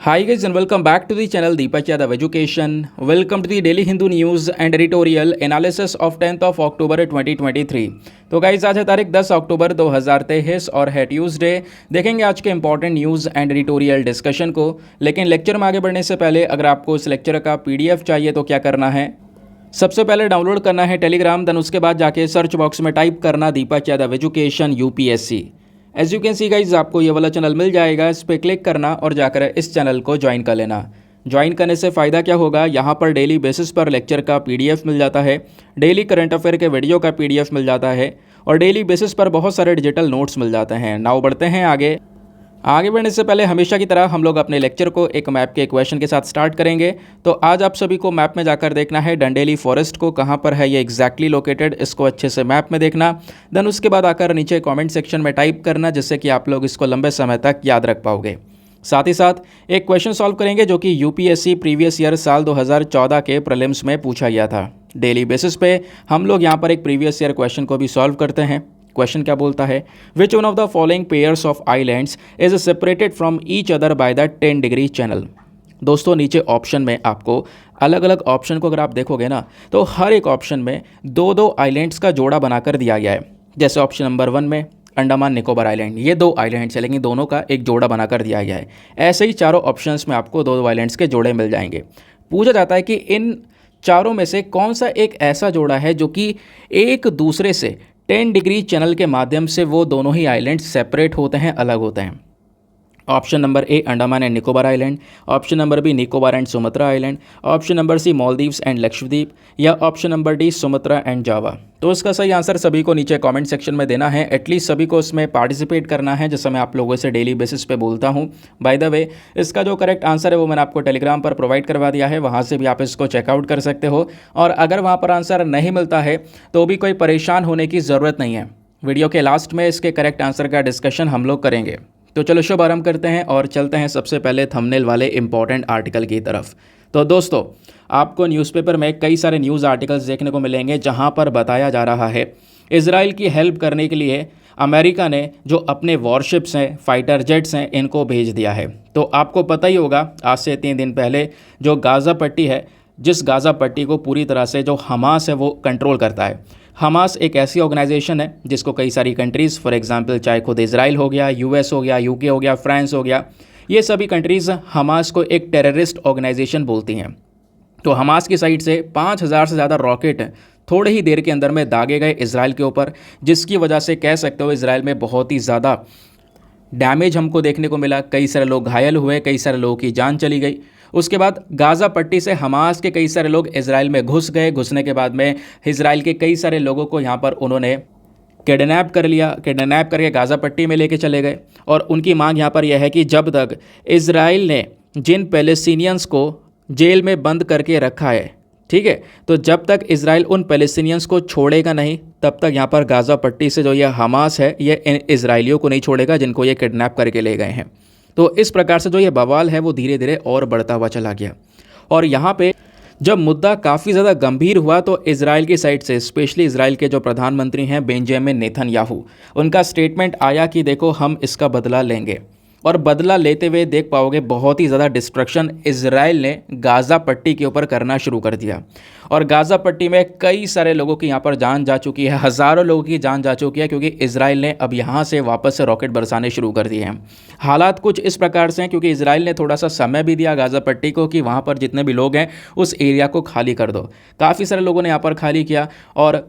Hi guys and welcome back to the channel Deepak Yadav Education. Welcome to the Daily Hindu News and Editorial Analysis of 10th of October 2023. तो guys आज है तारीख 10 अक्टूबर 2023 और है Tuesday. देखेंगे आज के important news and editorial discussion को। लेकिन लेक्चर में आगे बढ़ने से पहले अगर आपको इस लेक्चर का PDF चाहिए तो क्या करना है, सबसे पहले डाउनलोड करना है टेलीग्राम, देन उसके बाद जाके सर्च बॉक्स में टाइप करना Deepak Yadav education UPSC। As you can see guys आपको ये वाला चैनल मिल जाएगा, इस पर क्लिक करना और जाकर इस चैनल को ज्वाइन कर लेना। ज्वाइन करने से फ़ायदा क्या होगा, यहाँ पर डेली बेसिस पर लेक्चर का PDF मिल जाता है, डेली करंट अफेयर के वीडियो का PDF मिल जाता है और डेली बेसिस पर बहुत सारे डिजिटल नोट्स मिल जाते हैं। नाउ बढ़ते हैं आगे बढ़ने से पहले हमेशा की तरह हम लोग अपने लेक्चर को एक मैप के क्वेश्चन के साथ स्टार्ट करेंगे। तो आज आप सभी को मैप में जाकर देखना है डंडेली फॉरेस्ट को कहाँ पर है ये एग्जैक्टली लोकेटेड, इसको अच्छे से मैप में देखना। देन उसके बाद आकर नीचे कमेंट सेक्शन में टाइप करना, जिससे कि आप लोग इसको लंबे समय तक याद रख पाओगे। साथ ही साथ एक क्वेश्चन सॉल्व करेंगे जो कि UPSC प्रीवियस ईयर साल 2014 के प्रीलिम्स में पूछा गया था। डेली बेसिस पे हम लोग यहाँ पर एक प्रीवियस ईयर क्वेश्चन को भी सॉल्व करते हैं। क्वेश्चन क्या बोलता है, which one of the following pairs of islands is separated from each other by the 10 degree channel. दोस्तों नीचे ऑप्शन में आपको अलग अलग ऑप्शन को अगर आप देखोगे ना, तो हर एक ऑप्शन में दो दो आइलैंड्स का जोड़ा बनाकर दिया गया है। जैसे ऑप्शन नंबर 1 में अंडमान निकोबार आइलैंड, ये 2 आइलैंड्स है लेकिन दोनों का एक जोड़ा बनाकर दिया गया है। ऐसे ही चारों ऑप्शंस में आपको 2 आइलैंड्स के जोड़े मिल जाएंगे। पूछा जाता है कि इन चारों में से कौन सा एक ऐसा जोड़ा है जो कि एक दूसरे से 10 डिग्री चैनल के माध्यम से वो दोनों ही आइलैंड्स सेपरेट होते हैं, अलग होते हैं। Option number A Andaman and Nicobar island, option number B Nicobar and Sumatra island, option number C Maldives and Lakshadweep, या option number D Sumatra and Java. तो इसका सही आंसर सभी को नीचे कमेंट सेक्शन में देना है। एटलीस्ट सभी को इसमें पार्टिसिपेट करना है, जैसे मैं आप लोगों से डेली बेसिस पे बोलता हूँ। बाय द वे इसका जो करेक्ट आंसर है वो मैंने आपको टेलीग्राम पर प्रोवाइड करवा दिया है, वहाँ से भी आप इसको चेकआउट कर सकते हो। और अगर वहाँ पर आंसर नहीं मिलता है तो भी कोई परेशान होने की ज़रूरत नहीं है। वीडियो के लास्ट में इसके करेक्ट आंसर का डिस्कशन हम लोग करेंगे। तो चलो शुभ आरंभ करते हैं और चलते हैं सबसे पहले थंबनेल वाले इंपॉर्टेंट आर्टिकल की तरफ। तो दोस्तों आपको न्यूज़पेपर में कई सारे न्यूज़ आर्टिकल्स देखने को मिलेंगे जहां पर बताया जा रहा है इजराइल की हेल्प करने के लिए अमेरिका ने जो अपने वॉरशिप्स हैं, फाइटर जेट्स हैं, इनको भेज दिया है। तो आपको पता ही होगा आज से 3 दिन पहले जो गाज़ा पट्टी है, जिस गाज़ा पट्टी को पूरी तरह से जो हमास है वो कंट्रोल करता है। हमास एक ऐसी ऑर्गेनाइजेशन है जिसको कई सारी कंट्रीज़, फॉर एग्जांपल चाहे खुद इजराइल हो गया, US हो गया, UK हो गया, फ्रांस हो गया, ये सभी कंट्रीज़ हमास को एक टेररिस्ट ऑर्गेनाइजेशन बोलती हैं। तो हमास की साइड से 5000 से ज़्यादा रॉकेट थोड़े ही देर के अंदर में दागे गए इजराइल के ऊपर, जिसकी वजह से कह सकते हो इजराइल में बहुत ही ज़्यादा डैमेज हमको देखने को मिला। कई सारे लोग घायल हुए, कई सारे लोगों की जान चली गई। उसके बाद गाज़ा पट्टी से हमास के कई सारे लोग इजराइल में घुस गए। घुसने के बाद में इजराइल के कई सारे लोगों को यहाँ पर उन्होंने किडनैप कर लिया, किडनैप करके गाज़ा पट्टी में लेके चले गए। और उनकी मांग यहाँ पर यह है कि जब तक इजराइल ने जिन पैलेस्टीनियंस को जेल में बंद करके रखा है, ठीक है, तो जब तक इजराइल उन पैलेस्टीनियंस को छोड़ेगा नहीं, तब तक यहाँ पर गाज़ा पट्टी से जो ये हमास है ये इन इजराइलियों को नहीं छोड़ेगा जिनको ये किडनैप करके ले गए हैं। तो इस प्रकार से जो ये बवाल है वो धीरे धीरे और बढ़ता हुआ चला गया। और यहाँ पे जब मुद्दा काफ़ी ज़्यादा गंभीर हुआ तो इजराइल की साइड से, स्पेशली इजराइल के जो प्रधानमंत्री हैं बेंजामिन नेतन्याहू, उनका स्टेटमेंट आया कि देखो हम इसका बदला लेंगे। और बदला लेते हुए देख पाओगे बहुत ही ज़्यादा डिस्ट्रक्शन इजराइल ने गाज़ा पट्टी के ऊपर करना शुरू कर दिया। और गाज़ा पट्टी में कई सारे लोगों की यहाँ पर जान जा चुकी है, हज़ारों लोगों की जान जा चुकी है, क्योंकि इजराइल ने अब यहाँ से वापस से रॉकेट बरसाने शुरू कर दिए हैं। हालात कुछ इस प्रकार से हैं क्योंकि इजराइल ने थोड़ा सा समय भी दिया गाज़ा पट्टी को कि वहाँ पर जितने भी लोग हैं उस एरिया को खाली कर दो। काफ़ी सारे लोगों ने यहाँ पर खाली किया और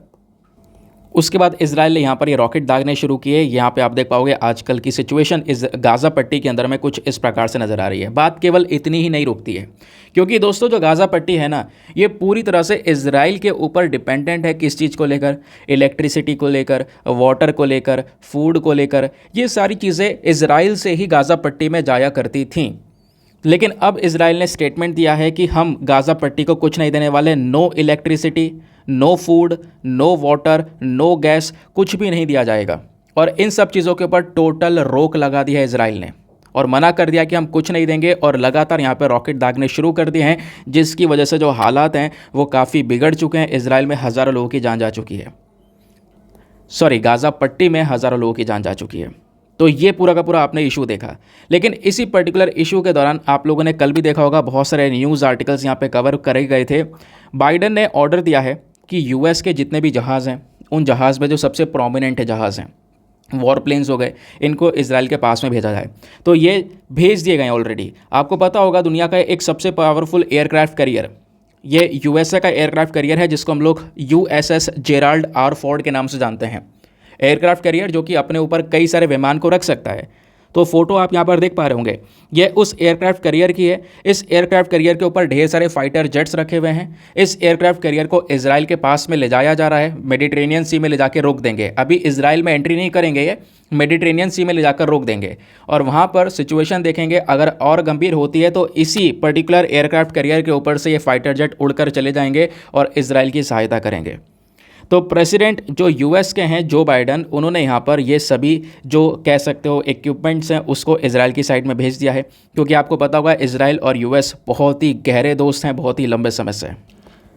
उसके बाद इजराइल ने यहाँ पर ये रॉकेट दागने शुरू किए। यहाँ पे आप देख पाओगे आजकल की सिचुएशन इस गाज़ा पट्टी के अंदर में कुछ इस प्रकार से नज़र आ रही है। बात केवल इतनी ही नहीं रुकती है, क्योंकि दोस्तों जो गाज़ा पट्टी है ना, ये पूरी तरह से इजराइल के ऊपर डिपेंडेंट है। किस चीज़ को लेकर? इलेक्ट्रिसिटी को लेकर, वाटर को लेकर, फूड को लेकर। ये सारी चीज़ें इजराइल से ही गाज़ा पट्टी में जाया करती थीं। लेकिन अब इजराइल ने स्टेटमेंट दिया है कि हम गाज़ा पट्टी को कुछ नहीं देने वाले। No electricity, no food, no water, no gas, कुछ भी नहीं दिया जाएगा। और इन सब चीज़ों के ऊपर टोटल रोक लगा दी है इजराइल ने और मना कर दिया कि हम कुछ नहीं देंगे। और लगातार यहाँ पे रॉकेट दागने शुरू कर दिए हैं, जिसकी वजह से जो हालात हैं वो काफ़ी बिगड़ चुके हैं। इजराइल में हज़ारों लोगों की जान जा चुकी है, गाज़ा पट्टी में हज़ारों लोगों की जान जा चुकी है। तो ये पूरा का पूरा आपने इशू देखा। लेकिन इसी पर्टिकुलर इशू के दौरान आप लोगों ने कल भी देखा होगा, बहुत सारे न्यूज़ आर्टिकल्स यहाँ पे कवर करे गए थे। बाइडन ने ऑर्डर दिया है कि यूएस के जितने भी जहाज़ हैं, उन जहाज़ में जो सबसे प्रोमिनेंट जहाज़ हैं, वॉर प्लेन्स हो गए, इनको इजराइल के पास में भेजा जाए। तो ये भेज दिए गए ऑलरेडी। आपको पता होगा दुनिया का एक सबसे पावरफुल एयरक्राफ्ट कैरियर ये यूएसए का एयरक्राफ्ट कैरियर है, जिसको हम लोग यूएसएस जेराल्ड आर फोर्ड के नाम से जानते हैं। एयरक्राफ्ट कैरियर जो कि अपने ऊपर कई सारे विमान को रख सकता है। तो फोटो आप यहाँ पर देख पा रहे होंगे, ये उस एयरक्राफ्ट कैरियर की है। इस एयरक्राफ्ट कैरियर के ऊपर ढेर सारे फाइटर जेट्स रखे हुए हैं। इस एयरक्राफ्ट कैरियर को इजराइल के पास में ले जाया जा रहा है, मेडिटेरेनियन सी में ले जाकर रोक देंगे। अभी इजराइल में एंट्री नहीं करेंगे, ये मेडिटेरेनियन सी में ले जाकर रोक देंगे और वहाँ पर सिचुएशन देखेंगे। अगर और गंभीर होती है तो इसी पर्टिकुलर एयरक्राफ्ट कैरियर के ऊपर से ये फाइटर जेट उड़कर चले जाएंगे और इजराइल की सहायता करेंगे। तो प्रेसिडेंट जो यूएस के हैं जो बाइडन, उन्होंने यहाँ पर ये सभी जो कह सकते हो इक्विपमेंट्स हैं उसको इजराइल की साइड में भेज दिया है, क्योंकि आपको पता होगा इजराइल और यूएस बहुत ही गहरे दोस्त हैं, बहुत ही लंबे समय से।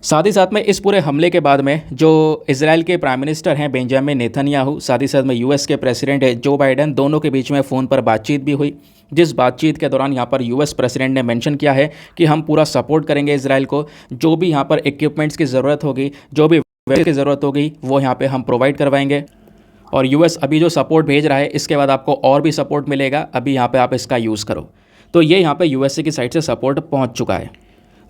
साथ ही साथ में इस पूरे हमले के बाद में जो इजराइल के प्राइम मिनिस्टर हैं बेंजामिन नेतन्याहू, साथ ही साथ में यूएस के प्रेसिडेंट जो बाइडन, दोनों के बीच में फ़ोन पर बातचीत भी हुई। जिस बातचीत के दौरान यहाँ पर यूएस प्रेसिडेंट ने मेंशन किया है कि हम पूरा सपोर्ट करेंगे इजराइल को, जो भी यहाँ पर इक्विपमेंट्स की ज़रूरत होगी, जो भी की ज़रूरत होगी, वो यहाँ पे हम प्रोवाइड करवाएंगे। और यूएस अभी जो सपोर्ट भेज रहा है, इसके बाद आपको और भी सपोर्ट मिलेगा, अभी यहाँ पे आप इसका यूज़ करो। तो ये यहाँ पे यूएसए की साइड से सपोर्ट पहुँच चुका है।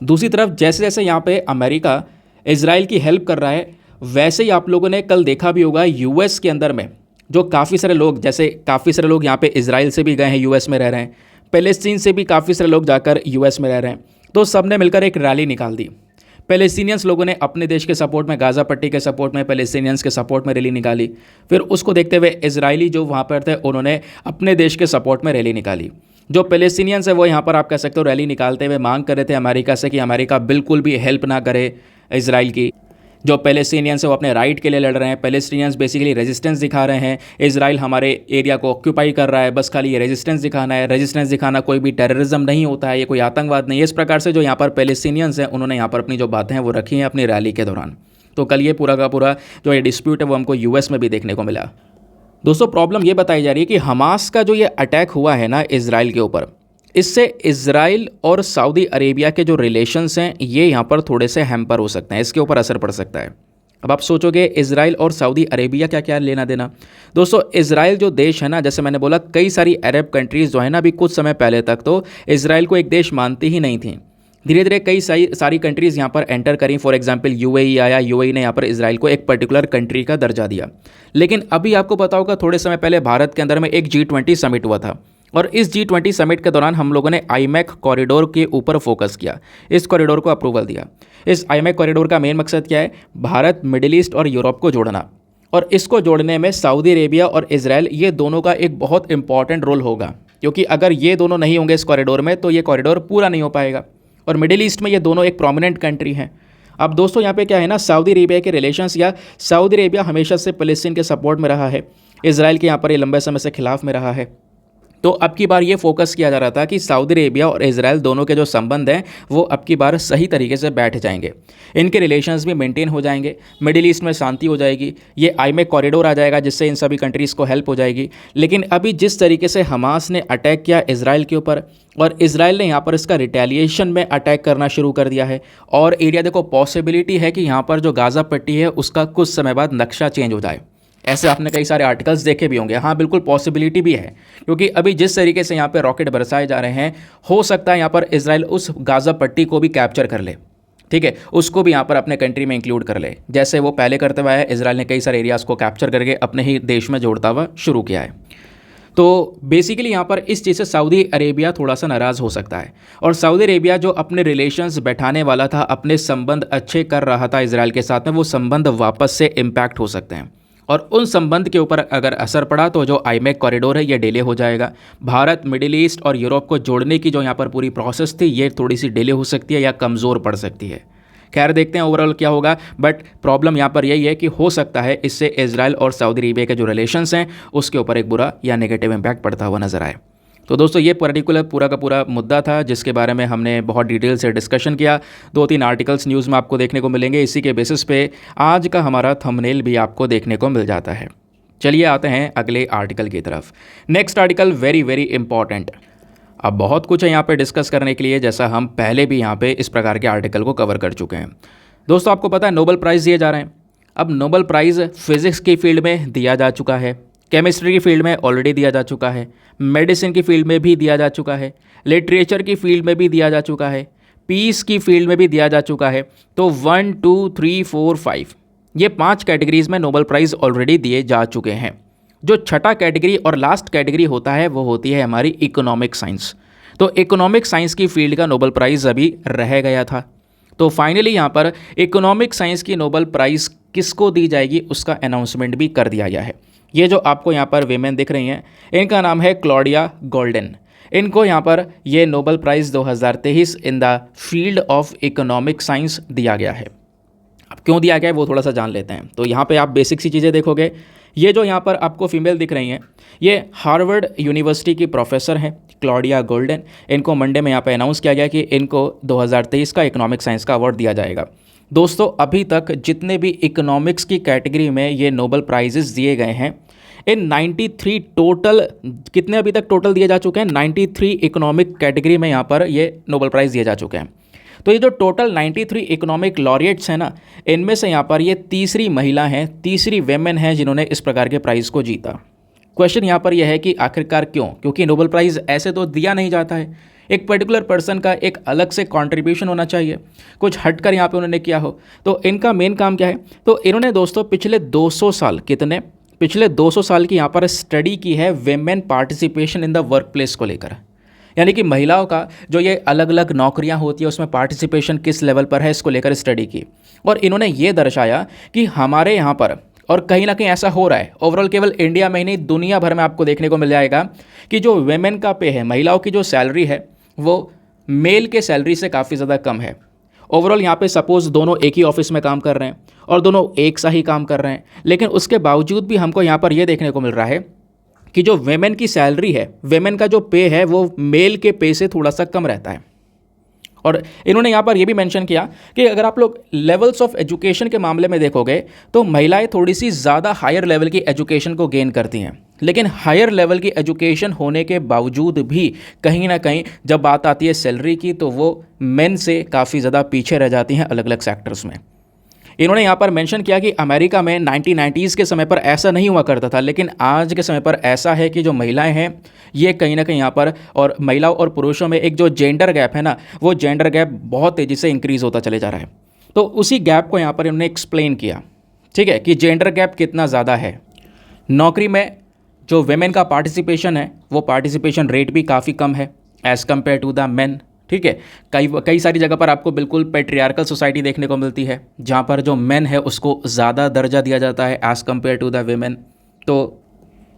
दूसरी तरफ जैसे जैसे यहाँ पे अमेरिका इजराइल की हेल्प कर रहा है, वैसे ही आप लोगों ने कल देखा भी होगा यूएस के अंदर में जो काफ़ी सारे लोग, जैसे काफ़ी सारे लोग यहाँ पे इजराइल से भी गए हैं, यूएस में रह रहे हैं, पैलेस्टीन से भी काफ़ी सारे लोग जाकर यूएस में रह रहे हैं। तो सब ने मिलकर एक रैली निकाल दी। पैलेस्टीनियंस लोगों ने अपने देश के सपोर्ट में, गाज़ा पट्टी के सपोर्ट में, पैलेस्टीनियंस के सपोर्ट में रैली निकाली। फिर उसको देखते हुए इजरायली जो वहाँ पर थे, उन्होंने अपने देश के सपोर्ट में रैली निकाली। जो पैलेस्टीनियंस है वो यहाँ पर आप कह सकते हो रैली निकालते हुए मांग कर रहे थे अमेरिका से कि अमेरिका बिल्कुल भी हेल्प ना करे इजराइल की। जो पैलेस्टीनियंस है वो अपने राइट के लिए लड़ रहे हैं। पैलेस्टीनियंस बेसिकली रेजिस्टेंस दिखा रहे हैं, इजराइल हमारे एरिया को ऑक्यूपाई कर रहा है, बस खाली ये रेजिस्टेंस दिखाना है। रेजिस्टेंस दिखाना कोई भी टेररिज्म नहीं होता है, ये कोई आतंकवाद नहीं है। इस प्रकार से जो यहाँ पर पैलेस्टीनियंस हैं, उन्होंने यहाँ पर अपनी जो बातें हैं वो रखी हैं अपनी रैली के दौरान। तो कल ये पूरा का पूरा जो ये डिस्प्यूट है वो हमको यूएस में भी देखने को मिला। दोस्तों प्रॉब्लम ये बताई जा रही है कि हमास का जो ये अटैक हुआ है ना इजराइल के ऊपर, इससे इजराइल और सऊदी अरेबिया के जो रिलेशंस हैं ये यहाँ पर थोड़े से हैम्पर हो सकते हैं, इसके ऊपर असर पड़ सकता है। अब आप सोचोगे इजराइल और सऊदी अरेबिया क्या क्या लेना देना। दोस्तों इजराइल जो देश है ना, जैसे मैंने बोला कई सारी अरब कंट्रीज़ जो है ना, अभी कुछ समय पहले तक तो इजराइल को एक देश मानती ही नहीं थी। धीरे धीरे कई सारी कंट्रीज़ यहाँ पर एंटर करी। फॉर एग्जांपल यूएई आया, यूएई ने यहाँ पर इजराइल को एक पर्टिकुलर कंट्री का दर्जा दिया। लेकिन अभी आपको पता होगा थोड़े समय पहले भारत के अंदर में एक G20 समिट हुआ था, और इस G20 समिट के दौरान हम लोगों ने आईमैक कॉरिडोर के ऊपर फोकस किया, इस कॉरिडोर को अप्रूवल दिया। इस आईमैक कॉरिडोर का मेन मकसद क्या है? भारत, मिडिल ईस्ट और यूरोप को जोड़ना, और इसको जोड़ने में सऊदी अरेबिया और इजराइल ये दोनों का एक बहुत इंपॉर्टेंट रोल होगा, क्योंकि अगर ये दोनों नहीं होंगे इस कॉरिडोर में तो ये कॉरिडोर पूरा नहीं हो पाएगा। और मिडिल ईस्ट में ये दोनों एक प्रोमिनेंट कंट्री हैं। अब दोस्तों यहाँ पे क्या है ना, सऊदी अरेबिया के रिलेशंस, या सऊदी अरेबिया हमेशा से फ़लस्तीन के सपोर्ट में रहा है, इजराइल के यहाँ पर ये लंबे समय से खिलाफ में रहा है। तो अब की बार ये फोकस किया जा रहा था कि सऊदी अरेबिया और इजराइल दोनों के जो संबंध हैं वो अब की बार सही तरीके से बैठ जाएंगे, इनके रिलेशंस भी मेंटेन हो जाएंगे, मिडिल ईस्ट में शांति हो जाएगी, ये आईमैक कॉरिडोर आ जाएगा जिससे इन सभी कंट्रीज़ को हेल्प हो जाएगी। लेकिन अभी जिस तरीके से हमास ने अटैक किया इजराइल के ऊपर, और इजराइल ने यहाँ पर इसका रिटेलिएशन में अटैक करना शुरू कर दिया है, और एरिया देखो पॉसिबिलिटी है कि यहाँ पर जो गाज़ा पट्टी है उसका कुछ समय बाद नक्शा चेंज हो जाए। ऐसे आपने कई सारे आर्टिकल्स देखे भी होंगे। हाँ बिल्कुल पॉसिबिलिटी भी है, क्योंकि अभी जिस तरीके से यहाँ पे रॉकेट बरसाए जा रहे हैं, हो सकता है यहाँ पर इजराइल उस गाज़ा पट्टी को भी कैप्चर कर ले, ठीक है, उसको भी यहाँ पर अपने कंट्री में इंक्लूड कर ले, जैसे वो पहले करते हुआ है। इजराइल ने कई सारे एरियाज़ को कैप्चर करके अपने ही देश में जोड़ता हुआ शुरू किया है। तो बेसिकली यहाँ पर इस चीज़ से सऊदी अरेबिया थोड़ा सा नाराज़ हो सकता है, और सऊदी अरेबिया जो अपने रिलेशंस बैठाने वाला था, अपने संबंध अच्छे कर रहा था इजराइल के साथ में, वो संबंध वापस से इम्पैक्ट हो सकते हैं, और उन संबंध के ऊपर अगर असर पड़ा तो जो आईमैक कॉरिडोर है ये डिले हो जाएगा। भारत, मिडिल ईस्ट और यूरोप को जोड़ने की जो यहाँ पर पूरी प्रोसेस थी ये थोड़ी सी डिले हो सकती है या कमज़ोर पड़ सकती है। खैर देखते हैं ओवरऑल क्या होगा, बट प्रॉब्लम यहाँ पर यही है कि हो सकता है इससे इजराइल और सऊदी अरेबिया के जो रिलेशंस हैं उसके ऊपर एक बुरा या नेगेटिव इम्पैक्ट पड़ता हुआ नजर आए। तो दोस्तों ये पर्टिकुलर पूरा का पूरा मुद्दा था जिसके बारे में हमने बहुत डिटेल से डिस्कशन किया। 2-3 आर्टिकल्स न्यूज़ में आपको देखने को मिलेंगे, इसी के बेसिस पे आज का हमारा थंबनेल भी आपको देखने को मिल जाता है। चलिए आते हैं अगले आर्टिकल की तरफ। Next article very very important. अब बहुत कुछ है यहाँ पे डिस्कस करने के लिए, जैसा हम पहले भी यहाँ पे इस प्रकार के आर्टिकल को कवर कर चुके हैं। दोस्तों आपको पता है नोबेल प्राइज़ दिए जा रहे हैं। अब नोबेल प्राइज़ फिजिक्स की फील्ड में दिया जा चुका है, केमिस्ट्री की फील्ड में ऑलरेडी दिया जा चुका है, मेडिसिन की फील्ड में भी दिया जा चुका है, लिटरेचर की फील्ड में भी दिया जा चुका है, पीस की फील्ड में भी दिया जा चुका है। तो 1 2 3 4 5 ये 5 कैटेगरीज में नोबेल प्राइज़ ऑलरेडी दिए जा चुके हैं। जो छठा कैटेगरी और लास्ट कैटेगरी होता है वो होती है हमारी इकोनॉमिक साइंस। तो इकोनॉमिक साइंस की फील्ड का नोबेल प्राइज़ अभी रह गया था। तो फाइनली यहाँ पर इकोनॉमिक साइंस की नोबेल प्राइज़ किसको दी जाएगी उसका अनाउंसमेंट भी कर दिया गया है। ये जो आपको यहाँ पर वीमेन दिख रही हैं इनका नाम है क्लॉडिया गोल्डन। इनको यहाँ पर ये Nobel prize 2023 in the field of economic science दिया गया है। अब क्यों दिया गया है वो थोड़ा सा जान लेते हैं। तो यहाँ पे आप बेसिक सी चीज़ें देखोगे। ये जो यहाँ पर आपको फीमेल दिख रही हैं ये हार्वर्ड यूनिवर्सिटी की प्रोफेसर हैं क्लॉडिया गोल्डन। इनको मंडे में यहाँ पे अनाउंस किया गया कि इनको 2023 का इकोनॉमिक साइंस का अवार्ड दिया जाएगा। दोस्तों अभी तक जितने भी इकोनॉमिक्स की कैटेगरी में ये नोबेल प्राइजेस दिए गए हैं इन 93 टोटल, कितने अभी तक टोटल दिए जा चुके हैं 93 इकोनॉमिक कैटेगरी में यहाँ पर ये नोबेल प्राइज़ दिए जा चुके हैं। तो ये जो टोटल 93 इकोनॉमिक लॉरिएट्स हैं ना, इनमें से यहाँ पर ये तीसरी महिला हैं, तीसरी वेमेन हैं जिन्होंने इस प्रकार के प्राइज़ को जीता। क्वेश्चन यहाँ पर यह है कि आखिरकार क्यों? क्योंकि नोबेल प्राइज़ ऐसे तो दिया नहीं जाता है, एक पर्टिकुलर पर्सन का एक अलग से कंट्रीब्यूशन होना चाहिए, कुछ हटकर यहाँ पे उन्होंने किया हो। तो इनका मेन काम क्या है? तो इन्होंने दोस्तों पिछले 200 साल पिछले 200 साल की यहाँ पर स्टडी की है women participation in the work place को लेकर। यानी कि महिलाओं का जो ये अलग अलग नौकरियां होती है उसमें पार्टिसिपेशन किस लेवल पर है इसको लेकर स्टडी की। और इन्होंने ये दर्शाया कि हमारे यहाँ पर और कहीं ना कहीं ऐसा हो रहा है ओवरऑल, केवल इंडिया में ही नहीं दुनिया भर में आपको देखने को मिल जाएगा कि जो वेमेन का पे है, महिलाओं की जो सैलरी है वो मेल के सैलरी से काफ़ी ज़्यादा कम है। ओवरऑल यहाँ पे सपोज़ दोनों एक ही ऑफिस में काम कर रहे हैं और दोनों एक सा ही काम कर रहे हैं, लेकिन उसके बावजूद भी हमको यहाँ पर ये देखने को मिल रहा है कि जो वेमेन की सैलरी है, वेमेन का जो पे है वो मेल के पे से थोड़ा सा कम रहता है। और इन्होंने यहाँ पर ये भी मेंशन किया कि अगर आप लोग लेवल्स ऑफ एजुकेशन के मामले में देखोगे तो महिलाएं थोड़ी सी ज़्यादा हायर लेवल की एजुकेशन को गेन करती हैं, लेकिन हायर लेवल की एजुकेशन होने के बावजूद भी कहीं ना कहीं जब बात आती है सैलरी की तो वो मेन से काफ़ी ज़्यादा पीछे रह जाती हैं अलग अलग सेक्टर्स में। इन्होंने यहाँ पर मेंशन किया कि अमेरिका में 1990s के समय पर ऐसा नहीं हुआ करता था, लेकिन आज के समय पर ऐसा है कि जो महिलाएं हैं ये कहीं ना कहीं यहाँ पर, और महिलाओं और पुरुषों में एक जो जेंडर गैप है ना, वो जेंडर गैप बहुत तेज़ी से इंक्रीज़ होता चले जा रहा है। तो उसी गैप को यहाँ पर इन्होंने एक्सप्लेन किया, ठीक है, कि जेंडर गैप कितना ज़्यादा है। नौकरी में जो वेमेन का पार्टिसिपेशन है वो पार्टिसिपेशन रेट भी काफ़ी कम है as compare to the men, ठीक है। कई सारी जगह पर आपको बिल्कुल पेट्रियार्कल सोसाइटी देखने को मिलती है जहाँ पर जो मेन है उसको ज़्यादा दर्जा दिया जाता है as compare to the women. तो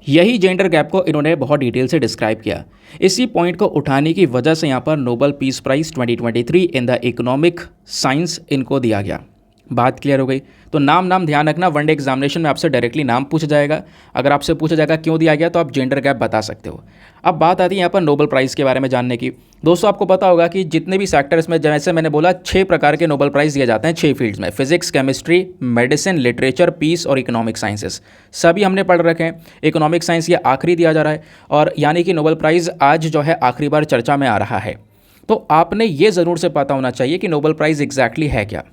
यही जेंडर गैप को इन्होंने बहुत डिटेल से डिस्क्राइब किया। इसी पॉइंट को उठाने की वजह से यहाँ पर Nobel peace prize 2023 in the economic science इनको दिया गया। बात क्लियर हो गई। तो नाम ध्यान रखना, वनडे एग्जामिनेशन में आपसे डायरेक्टली नाम पूछा जाएगा। अगर आपसे पूछा जाएगा क्यों दिया गया तो आप जेंडर गैप बता सकते हो। अब बात आती है यहाँ पर नोबेल प्राइज़ के बारे में जानने की। दोस्तों आपको पता होगा कि जितने भी सेक्टर्स में, जैसे मैंने बोला 6 प्रकार के नोबेल प्राइज़ दिए जाते हैं 6 फील्ड्स में, physics, chemistry, medicine, literature, peace और इकोनॉमिक साइंसेस। सभी हमने पढ़ रखे हैं। इकोनॉमिक साइंस ये आखिरी दिया जा रहा है और यानी कि नोबेल प्राइज़ आज जो है आखिरी बार चर्चा में आ रहा है। तो आपने ये ज़रूर से पता होना चाहिए कि नोबेल प्राइज़ एग्जैक्टली है क्या।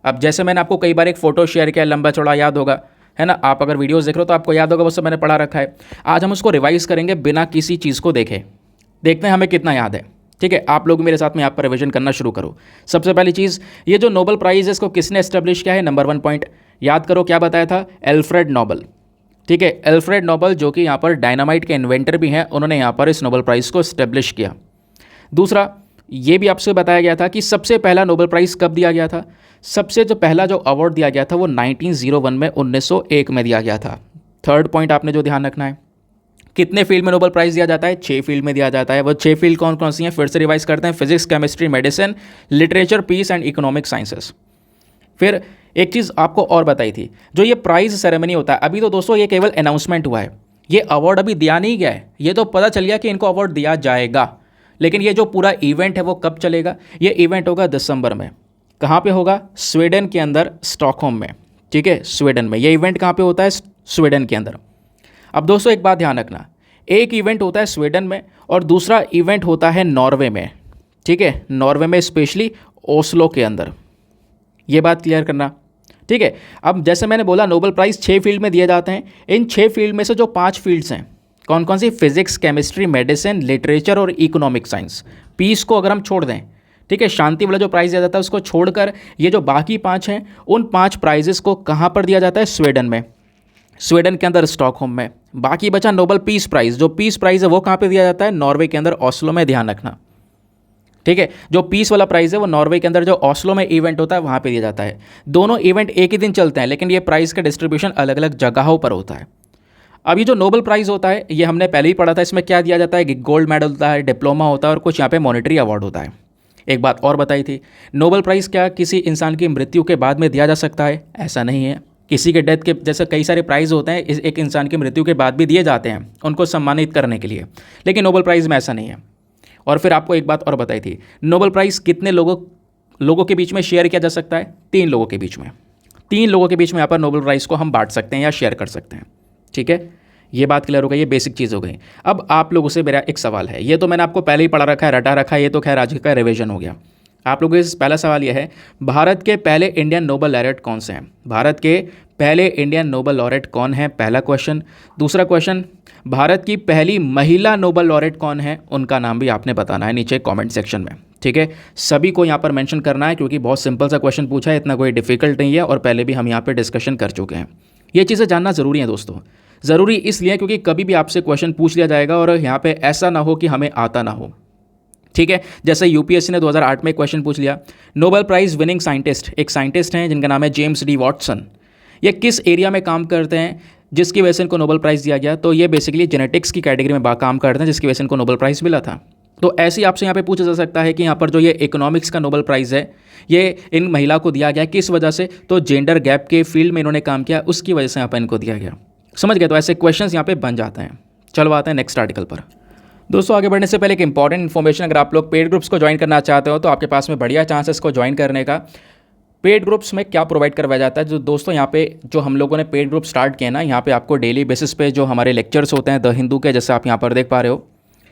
अब जैसे मैंने आपको कई बार एक फ़ोटो शेयर किया, लंबा चौड़ा याद होगा, है ना, आप अगर वीडियोस देख रहे हो तो आपको याद होगा, वो सब मैंने पढ़ा रखा है। आज हम उसको रिवाइज करेंगे बिना किसी चीज़ को देखे, देखते हैं हमें कितना याद है, ठीक है। आप लोग मेरे साथ में यहाँ पर रिविजन करना शुरू करो। सबसे पहली चीज़, ये जो नोबेल प्राइज़ है इसको किसने एस्टेब्लिश किया है? नंबर 1 पॉइंट याद करो, क्या बताया था? एल्फ्रेड नोबेल, ठीक है। एल्फ्रेड नोबेल जो कि यहाँ पर डायनामाइट के इन्वेंटर भी हैं, उन्होंने यहाँ पर इस नोबेल प्राइज़ को एस्टेब्लिश किया। दूसरा, ये भी आपसे बताया गया था कि सबसे पहला नोबेल प्राइज़ कब दिया गया था। सबसे जो पहला जो अवार्ड दिया गया था वो 1901 में 1901 में दिया गया था। थर्ड पॉइंट आपने जो ध्यान रखना है, कितने फील्ड में नोबेल प्राइज़ दिया जाता है? 6 फील्ड में दिया जाता है। वो 6 फील्ड कौन कौन सी हैं? फिर से रिवाइज करते हैं, physics, chemistry, medicine, literature, peace and economic sciences. फिर एक चीज़ आपको और बताई थी, जो ये प्राइज़ सेरेमनी होता है, अभी तो दोस्तों ये केवल अनाउंसमेंट हुआ है, ये अवार्ड अभी दिया नहीं गया है। ये तो पता चल गया कि इनको अवार्ड दिया जाएगा, लेकिन ये जो पूरा इवेंट है वो कब चलेगा? ये इवेंट होगा दिसंबर में। कहाँ पे होगा? स्वीडन के अंदर, स्टॉकहोम में, ठीक है, स्वीडन में। ये इवेंट कहाँ पे होता है? स्वीडन के अंदर। अब दोस्तों एक बात ध्यान रखना, एक इवेंट होता है स्वीडन में और दूसरा इवेंट होता है नॉर्वे में, ठीक है, नॉर्वे में स्पेशली ओस्लो के अंदर, ये बात क्लियर करना, ठीक है। अब जैसे मैंने बोला नोबेल प्राइज़ 6 फील्ड में दिए जाते हैं, इन 6 फील्ड में से जो 5 फील्ड्स हैं कौन कौन सी, फिजिक्स, केमिस्ट्री, मेडिसिन, लिटरेचर और इकोनॉमिक साइंस। पीस को अगर हम छोड़ दें, ठीक है, शांति वाला जो प्राइज़ दिया जाता है उसको छोड़कर ये जो बाकी 5 हैं उन 5 प्राइजेस को कहाँ पर दिया जाता है, स्वीडन में, स्वीडन के अंदर स्टॉकहोम में। बाकी बचा नोबेल पीस प्राइज़, जो पीस प्राइज़ है वो कहाँ पे दिया जाता है, नॉर्वे के अंदर ओस्लो में, ध्यान रखना, ठीक है। जो पीस वाला प्राइज़ है वो नॉर्वे के अंदर जो ओस्लो में इवेंट होता है वहाँ पे दिया जाता है। दोनों इवेंट एक ही दिन चलते हैं, लेकिन ये प्राइज़ का डिस्ट्रीब्यूशन अलग अलग जगहों पर होता है। अब ये जो नोबेल प्राइज़ होता है ये हमने पहले ही पढ़ा था, इसमें क्या दिया जाता है कि गोल्ड मेडल होता है, डिप्लोमा होता है और कुछ यहाँ पे मॉनेटरी अवार्ड होता है। एक बात और बताई थी, नोबेल प्राइज़ क्या किसी इंसान की मृत्यु के बाद में दिया जा सकता है, ऐसा नहीं है। किसी के डेथ के जैसे कई सारे प्राइज़ होते हैं एक इंसान की मृत्यु के बाद भी दिए जाते हैं उनको सम्मानित करने के लिए, लेकिन नोबेल प्राइज़ में ऐसा नहीं है। और फिर आपको एक बात और बताई थी, नोबेल प्राइज़ कितने लोगों के बीच में शेयर किया जा सकता है, 3 लोगों के बीच में, 3 लोगों के बीच में यहाँ पर नोबेल प्राइज़ को हम बांट सकते हैं या शेयर कर सकते हैं, ठीक है। ये बात क्लियर हो गई, ये बेसिक चीज़ हो गई। अब आप लोगों से मेरा एक सवाल है, ये तो मैंने आपको पहले ही पढ़ा रखा है, रटा रखा है, ये तो खैर आज का रिवीजन हो गया। आप लोगों से पहला सवाल यह है, भारत के पहले इंडियन नोबेल लॉरेट कौन से हैं, भारत के पहले इंडियन नोबेल लॉरेट कौन है, पहला क्वेश्चन। दूसरा क्वेश्चन, भारत की पहली महिला नोबेल लॉरेट कौन है, उनका नाम भी आपने बताना है नीचे कमेंट सेक्शन में, ठीक है। सभी को यहाँ पर मेंशन करना है क्योंकि बहुत सिंपल सा क्वेश्चन पूछा है, इतना कोई डिफिकल्ट नहीं है और पहले भी हम यहाँ पर डिस्कशन कर चुके हैं। ये चीज़ें जानना ज़रूरी है दोस्तों, ज़रूरी इसलिए क्योंकि कभी भी आपसे क्वेश्चन पूछ लिया जाएगा और यहाँ पे ऐसा ना हो कि हमें आता ना हो, ठीक है। जैसे यूपीएससी ने 2008 में क्वेश्चन पूछ लिया, नोबेल प्राइज़ विनिंग साइंटिस्ट, एक साइंटिस्ट हैं जिनका नाम है जेम्स डी वॉटसन, ये किस एरिया में काम करते हैं जिसकी वजह से इनको नोबेल प्राइज़ दिया गया, तो ये बेसिकली जेनेटिक्स की कैटेगरी में काम करते हैं जिसकी वजह से इनको नोबेल प्राइज़ मिला था। तो ऐसे ही आपसे यहाँ पे पूछा जा सकता है कि यहाँ पर जो ये इकोनॉमिक्स का नोबेल प्राइज़ है ये इन महिला को दिया गया किस वजह से, तो जेंडर गैप के फील्ड में इन्होंने काम किया उसकी वजह से यहाँ पर इनको दिया गया, समझ गए। तो ऐसे क्वेश्चंस यहाँ पे बन जाते हैं। चलो आते हैं नेक्स्ट आर्टिकल पर। दोस्तों आगे बढ़ने से पहले एक इंपॉर्टेंट इन्फॉर्मेशन, अगर आप लोग पेड ग्रुप्स को ज्वाइन करना चाहते हो तो आपके पास में बढ़िया चांस है इसको ज्वाइन करने का। पेड ग्रुप्स में क्या प्रोवाइड करवाया जाता है, जो दोस्तों यहाँ पे जो हम लोगों ने पेड ग्रुप स्टार्ट किया ना, यहाँ पे आपको डेली बेसिस पे जो हमारे लेक्चर्स होते हैं द हिंदू के, जैसे आप यहाँ पर देख पा रहे हो,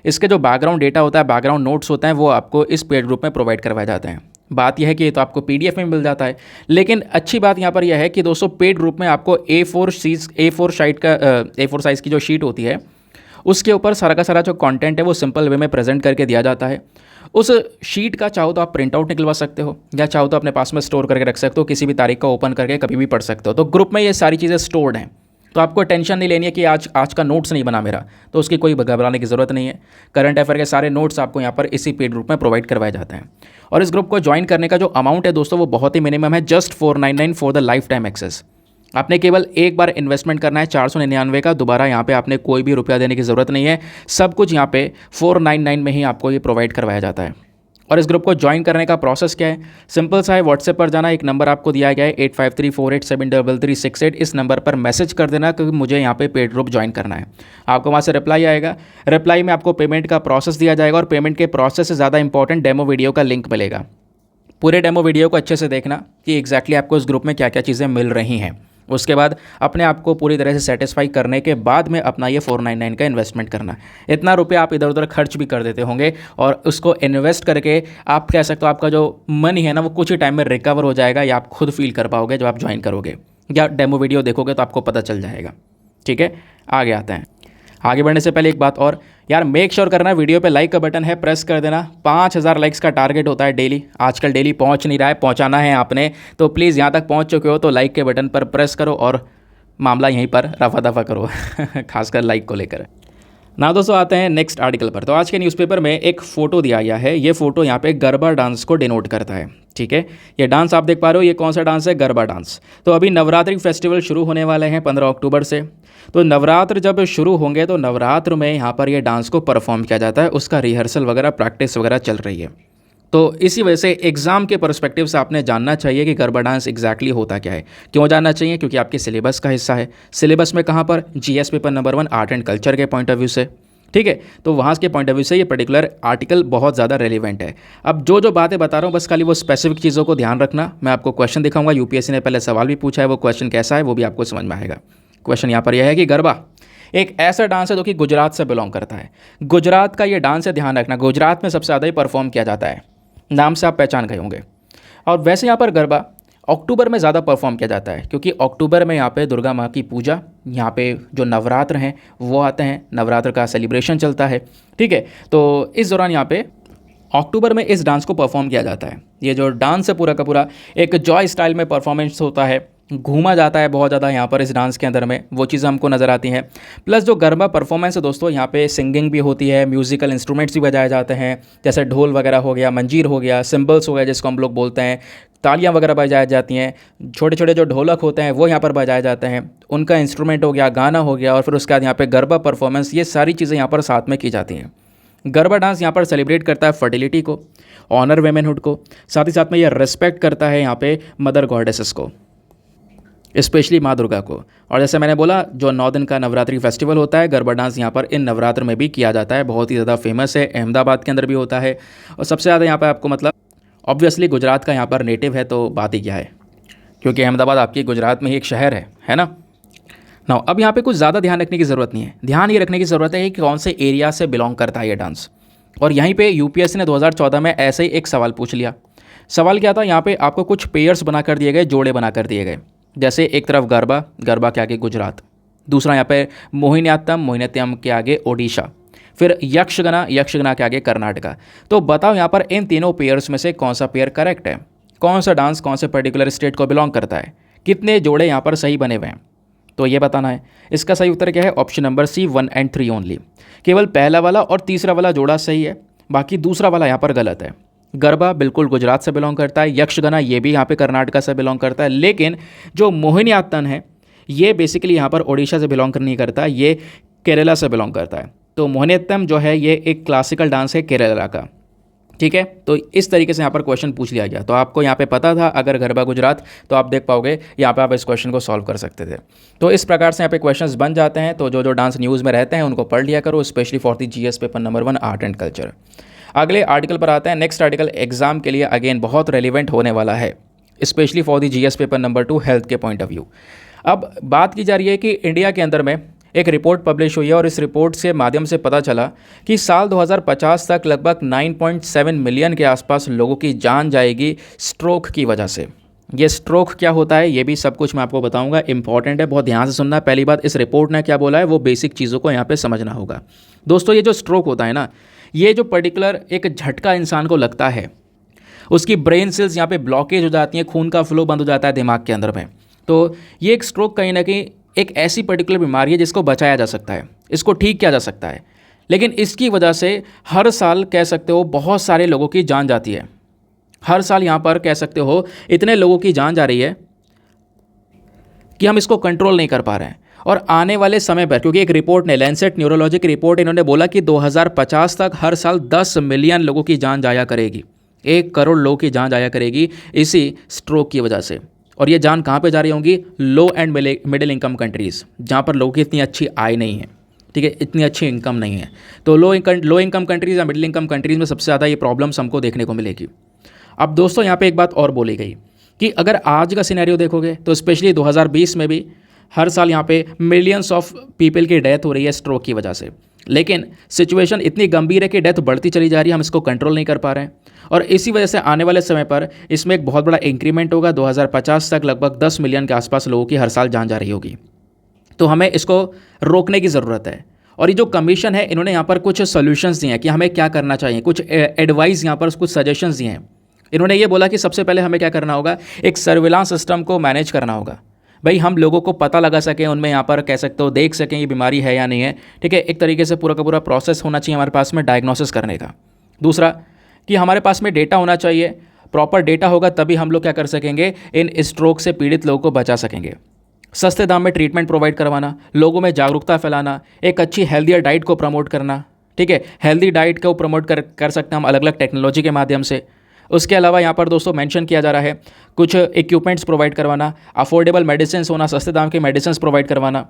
इसके जो बैकग्राउंड डेटा होता है, बैकग्राउंड नोट्स होते हैं, वो आपको इस पेड ग्रुप में प्रोवाइड करवाए जाते हैं। बात यह है कि ये तो आपको पीडीएफ में मिल जाता है, लेकिन अच्छी बात यहाँ पर यह है कि दोस्तों पेड ग्रुप में आपको A4 साइज़ की जो शीट होती है उसके ऊपर सारा का सारा जो कंटेंट है वो सिंपल वे में प्रेजेंट करके दिया जाता है। उस शीट का चाहो तो आप प्रिंट आउट निकलवा सकते हो या चाहो तो अपने पास में स्टोर करके रख सकते हो, किसी भी तारीख का ओपन करके कभी भी पढ़ सकते हो। तो ग्रुप में ये सारी चीज़ें स्टोर्ड हैं, तो आपको टेंशन नहीं लेनी है कि आज का नोट्स नहीं बना मेरा, तो उसकी कोई घबराने की ज़रूरत नहीं है। करंट अफेयर के सारे नोट्स आपको यहाँ पर इसी पेड ग्रुप में प्रोवाइड करवाए जाते हैं। और इस ग्रुप को ज्वाइन करने का जो अमाउंट है दोस्तों वो बहुत ही मिनिमम है, just 499 for the life time access. आपने केवल एक बार इन्वेस्टमेंट करना है 499 का, दोबारा यहाँ पे आपने कोई भी रुपया देने की ज़रूरत नहीं है। सब कुछ यहाँ पे 499 में ही आपको ये प्रोवाइड करवाया जाता है। और इस ग्रुप को ज्वाइन करने का प्रोसेस क्या है, सिंपल सा है, व्हाट्सएप पर जाना, एक नंबर आपको दिया गया है 8534873368, इस नंबर पर मैसेज कर देना कि मुझे यहाँ पे पेड ग्रुप ज्वाइन करना है। आपको वहाँ से रिप्लाई आएगा, रिप्लाई में आपको पेमेंट का प्रोसेस दिया जाएगा और पेमेंट के प्रोसेस से ज़्यादा इंपॉर्टेंट डेमो वीडियो का लिंक मिलेगा। पूरे डेमो वीडियो को अच्छे से देखना कि एग्जैक्टली आपको इस ग्रुप में क्या क्या चीज़ें मिल रही हैं। उसके बाद अपने आप को पूरी तरह से सेटिस्फाई करने के बाद में अपना ये 499 का इन्वेस्टमेंट करना। इतना रुपया आप इधर उधर खर्च भी कर देते होंगे और उसको इन्वेस्ट करके आप कह सकते हो आपका जो मनी है ना वो कुछ ही टाइम में रिकवर हो जाएगा, या आप खुद फील कर पाओगे जब आप ज्वाइन करोगे या डेमो वीडियो देखोगे तो आपको पता चल जाएगा। ठीक है, आगे आते हैं। आगे बढ़ने से पहले एक बात और यार, मेक श्योर करना वीडियो पे लाइक का बटन है प्रेस कर देना। 5000 लाइक्स का टारगेट होता है डेली, आजकल डेली पहुंच नहीं रहा है, पहुंचाना है आपने, तो प्लीज़ यहाँ तक पहुंच चुके हो तो लाइक के बटन पर प्रेस करो और मामला यहीं पर रफा दफा करो खासकर लाइक को लेकर ना। दोस्तों आते हैं नेक्स्ट आर्टिकल पर। तो आज के न्यूज़पेपर में एक फ़ोटो दिया गया है, ये फ़ोटो यहाँ पे गरबा डांस को डिनोट करता है। ठीक है, ये डांस आप देख पा रहे हो, ये कौन सा डांस है, गरबा डांस। तो अभी नवरात्रि फेस्टिवल शुरू होने वाले हैं 15 अक्टूबर से। तो नवरात्र जब शुरू होंगे तो नवरात्र में यहाँ पर ये डांस को परफॉर्म किया जाता है, उसका रिहर्सल वगैरह प्रैक्टिस वगैरह चल रही है। तो इसी वजह से एग्ज़ाम के पर्सपेक्टिव से आपने जानना चाहिए कि गरबा डांस एग्जैक्टली होता क्या है। क्यों जानना चाहिए? क्योंकि आपके सिलेबस का हिस्सा है। सिलेबस में कहाँ पर? GS paper number 1 art and culture के पॉइंट ऑफ व्यू से। ठीक है, तो वहाँ के पॉइंट ऑफ व्यू से ये पर्टिकुलर आर्टिकल बहुत ज़्यादा रेलिवेंट है। अब जो बातें बता रहा हूँ बस खाली वो स्पेसिफिक चीज़ों को ध्यान रखना। मैं आपको क्वेश्चन दिखाऊंगा, यूपीएससी ने पहले सवाल भी पूछा है, वो क्वेश्चन कैसा है वो भी आपको समझ में आएगा। क्वेश्चन यहाँ पर यह है कि गरबा एक ऐसा डांस है जो कि गुजरात से बिलोंग करता है। गुजरात का ये डांस है, ध्यान रखना, गुजरात में सबसे ज़्यादा ही परफॉर्म किया जाता है। नाम से आप पहचान गए होंगे। और वैसे यहाँ पर गरबा अक्टूबर में ज़्यादा परफॉर्म किया जाता है, क्योंकि अक्टूबर में यहाँ पे दुर्गा माँ की पूजा, यहाँ पे जो नवरात्र हैं वो आते हैं, नवरात्र का सेलिब्रेशन चलता है। ठीक है, तो इस दौरान यहाँ पे अक्टूबर में इस डांस को परफॉर्म किया जाता है। ये जो डांस है पूरा का पूरा एक जॉय स्टाइल में परफॉर्मेंस होता है, घूमा जाता है बहुत ज़्यादा यहाँ पर इस डांस के अंदर में, वो चीज़ें हमको नज़र आती हैं। प्लस जो गरबा परफॉर्मेंस है दोस्तों, यहाँ पे सिंगिंग भी होती है, म्यूज़िकल इंस्ट्रूमेंट्स भी बजाए जाते हैं, जैसे ढोल वगैरह हो गया, मंजीर हो गया, सिम्बल्स हो गया जिसको हम लोग बोलते हैं, तालियाँ वगैरह बजाई जाती हैं, छोटे छोटे जो ढोलक होते हैं वो यहाँ पर बजाए जाते हैं, उनका इंस्ट्रूमेंट हो गया, गाना हो गया, और फिर उसके बाद यहाँ पे गरबा परफॉर्मेंस, ये सारी चीज़ें यहाँ पर साथ में की जाती हैं। गरबा डांस यहाँ पर सेलिब्रेट करता है फर्टिलिटी को, ऑनर वेमेनहुड को, साथ ही साथ में ये रिस्पेक्ट करता है यहाँ पे मदर गॉडेसेस को, स्पेशली माँ दुर्गा को। और जैसे मैंने बोला, जो 9 दिन का नवरात्रि फेस्टिवल होता है, गरबा डांस यहाँ पर इन नवरात्र में भी किया जाता है, बहुत ही ज़्यादा फेमस है, अहमदाबाद के अंदर भी होता है। और सबसे ज़्यादा यहाँ पर आपको मतलब ऑब्वियसली गुजरात का यहाँ पर नेटिव है, तो बात ही क्या है, क्योंकि अहमदाबाद आपकी गुजरात में ही एक शहर है ना। ना अब यहाँ पे कुछ ज़्यादा ध्यान रखने की ज़रूरत नहीं है, ध्यान ये रखने की ज़रूरत है कि कौन से एरिया से बिलोंग करता है ये डांस। और यहीं पे यूपीएससी ने 2014 में ऐसे ही एक सवाल पूछ लिया। सवाल क्या था, यहाँ पे आपको कुछ पेयर्स बना कर दिए गए, जोड़े बना कर दिए गए, जैसे एक तरफ गरबा, गरबा के आगे गुजरात, दूसरा यहाँ पे मोहिनीअट्टम, मोहिनीअट्टम के आगे ओडिशा, फिर यक्षगना, यक्षगना के आगे कर्नाटका। तो बताओ यहाँ पर इन तीनों पेयर्स में से कौन सा पेयर करेक्ट है, कौन सा डांस कौन से पर्टिकुलर स्टेट को बिलोंग करता है, कितने जोड़े यहाँ पर सही बने हुए हैं, तो ये बताना है। इसका सही उत्तर क्या है, ऑप्शन नंबर सी 1 और 3 ओनली। केवल पहला वाला और तीसरा वाला जोड़ा सही है, बाकी दूसरा वाला यहाँ पर गलत है। गरबा बिल्कुल गुजरात से बिलोंग करता है, यक्षगना ये भी यहाँ पे कर्नाटका से बिलोंग करता है, लेकिन जो मोहिनीअट्टम है ये बेसिकली यहाँ पर ओडिशा से बिलोंग नहीं करता, ये केरला से बिलोंग करता है। तो मोहिनीअट्टम जो है ये एक क्लासिकल डांस है केरला का। ठीक है, तो इस तरीके से यहाँ पर क्वेश्चन पूछ लिया गया। तो आपको यहाँ पे पता था अगर गरबा गुजरात, तो आप देख पाओगे यहाँ पे आप इस क्वेश्चन को सॉल्व कर सकते थे। तो इस प्रकार से यहाँ पे क्वेश्चंस बन जाते हैं। तो जो जो डांस न्यूज़ में रहते हैं उनको पढ़ लिया करो, specially for the GS paper number 1 art and culture. अगले आर्टिकल पर आते हैं। नेक्स्ट आर्टिकल एग्जाम के लिए अगेन बहुत रेलिवेंट होने वाला है, specially for the GS paper number 2 health के पॉइंट ऑफ व्यू। अब बात की जा रही है कि इंडिया के अंदर में एक रिपोर्ट पब्लिश हुई है और इस रिपोर्ट से माध्यम से पता चला कि साल 2050 तक लगभग 9.7 मिलियन के आसपास लोगों की जान जाएगी स्ट्रोक की वजह से। ये स्ट्रोक क्या होता है ये भी सब कुछ मैं आपको बताऊंगा, इंपॉर्टेंट है, बहुत ध्यान से सुनना। पहली बात, इस रिपोर्ट ने क्या बोला है वो बेसिक चीज़ों को यहाँ पे समझना होगा। दोस्तों, ये जो स्ट्रोक होता है ना, ये जो पर्टिकुलर एक झटका इंसान को लगता है, उसकी ब्रेन सेल्स यहाँ पे ब्लॉकेज हो जाती हैं, खून का फ्लो बंद हो जाता है दिमाग के अंदर में। तो ये एक स्ट्रोक कहीं ना कहीं एक ऐसी पर्टिकुलर बीमारी है जिसको बचाया जा सकता है, इसको ठीक किया जा सकता है, लेकिन इसकी वजह से हर साल कह सकते हो बहुत सारे लोगों की जान जाती है। हर साल यहाँ पर कह सकते हो इतने लोगों की जान जा रही है कि हम इसको कंट्रोल नहीं कर पा रहे हैं। और आने वाले समय पर, क्योंकि एक रिपोर्ट ने, लैंसेट न्यूरोलॉजी की रिपोर्ट, इन्होंने बोला कि 2050 तक हर साल 10 मिलियन लोगों की जान जाया करेगी, 1 करोड़ लोगों की जान जाया करेगी इसी स्ट्रोक की वजह से। और ये जान कहाँ पे जा रही होंगी, लो एंड मिडिल इनकम कंट्रीज़, जहाँ पर लोगों की इतनी अच्छी आय नहीं है, ठीक है, इतनी अच्छी इनकम नहीं है। तो लो इनकम कंट्रीज़ या मिडिल इनकम कंट्रीज़ में सबसे ज़्यादा ये प्रॉब्लम्स हमको देखने को मिलेगी। अब दोस्तों यहाँ पे एक बात और बोली गई कि अगर आज का सिनेरियो देखोगे तो स्पेशली 2020 में भी हर साल यहाँ पे मिलियंस ऑफ पीपल की डेथ हो रही है स्ट्रोक की वजह से, लेकिन सिचुएशन इतनी गंभीर है कि डेथ बढ़ती चली जा रही है, हम इसको कंट्रोल नहीं कर पा रहे हैं। और इसी वजह से आने वाले समय पर इसमें एक बहुत बड़ा इंक्रीमेंट होगा। 2050 तक लगभग 10 मिलियन के आसपास लोगों की हर साल जान जा रही होगी। तो हमें इसको रोकने की ज़रूरत है। और ये जो कमीशन है, इन्होंने यहाँ पर कुछ सोल्यूशंस दिए हैं कि हमें क्या करना चाहिए, कुछ एडवाइस यहाँ पर कुछ सजेशंस दिए हैं। इन्होंने ये बोला कि सबसे पहले हमें क्या करना होगा, एक सर्विलांस सिस्टम को मैनेज करना होगा। भाई हम लोगों को पता लगा सकें, उनमें यहाँ पर कह सकते हो देख सकें ये बीमारी है या नहीं है, ठीक है। एक तरीके से पूरा का पूरा प्रोसेस होना चाहिए हमारे पास में डायग्नोसिस करने का। दूसरा कि हमारे पास में डेटा होना चाहिए, प्रॉपर डेटा होगा तभी हम लोग क्या कर सकेंगे, इन स्ट्रोक से पीड़ित लोगों को बचा सकेंगे। सस्ते दाम में ट्रीटमेंट प्रोवाइड करवाना, लोगों में जागरूकता फैलाना, एक अच्छी हेल्दियर डाइट को प्रमोट करना, ठीक है। हेल्दी डाइट को प्रमोट कर सकते हैं हम अलग अलग टेक्नोलॉजी के माध्यम से। उसके अलावा यहाँ पर दोस्तों मेंशन किया जा रहा है कुछ इक्विपमेंट्स प्रोवाइड करवाना, अफोर्डेबल मेडिसिन होना, सस्ते दाम के मेडिसिन प्रोवाइड करवाना।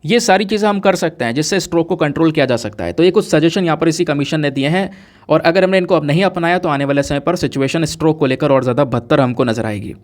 ये सारी चीज़ें हम कर सकते हैं जिससे स्ट्रोक को कंट्रोल किया जा सकता है। तो ये कुछ सजेशन यहाँ पर इसी कमीशन ने दिए हैं, और अगर हमने इनको अब नहीं अपनाया तो आने वाले समय पर सिचुएशन स्ट्रोक को लेकर और ज़्यादा बदतर हमको नजर आएगी।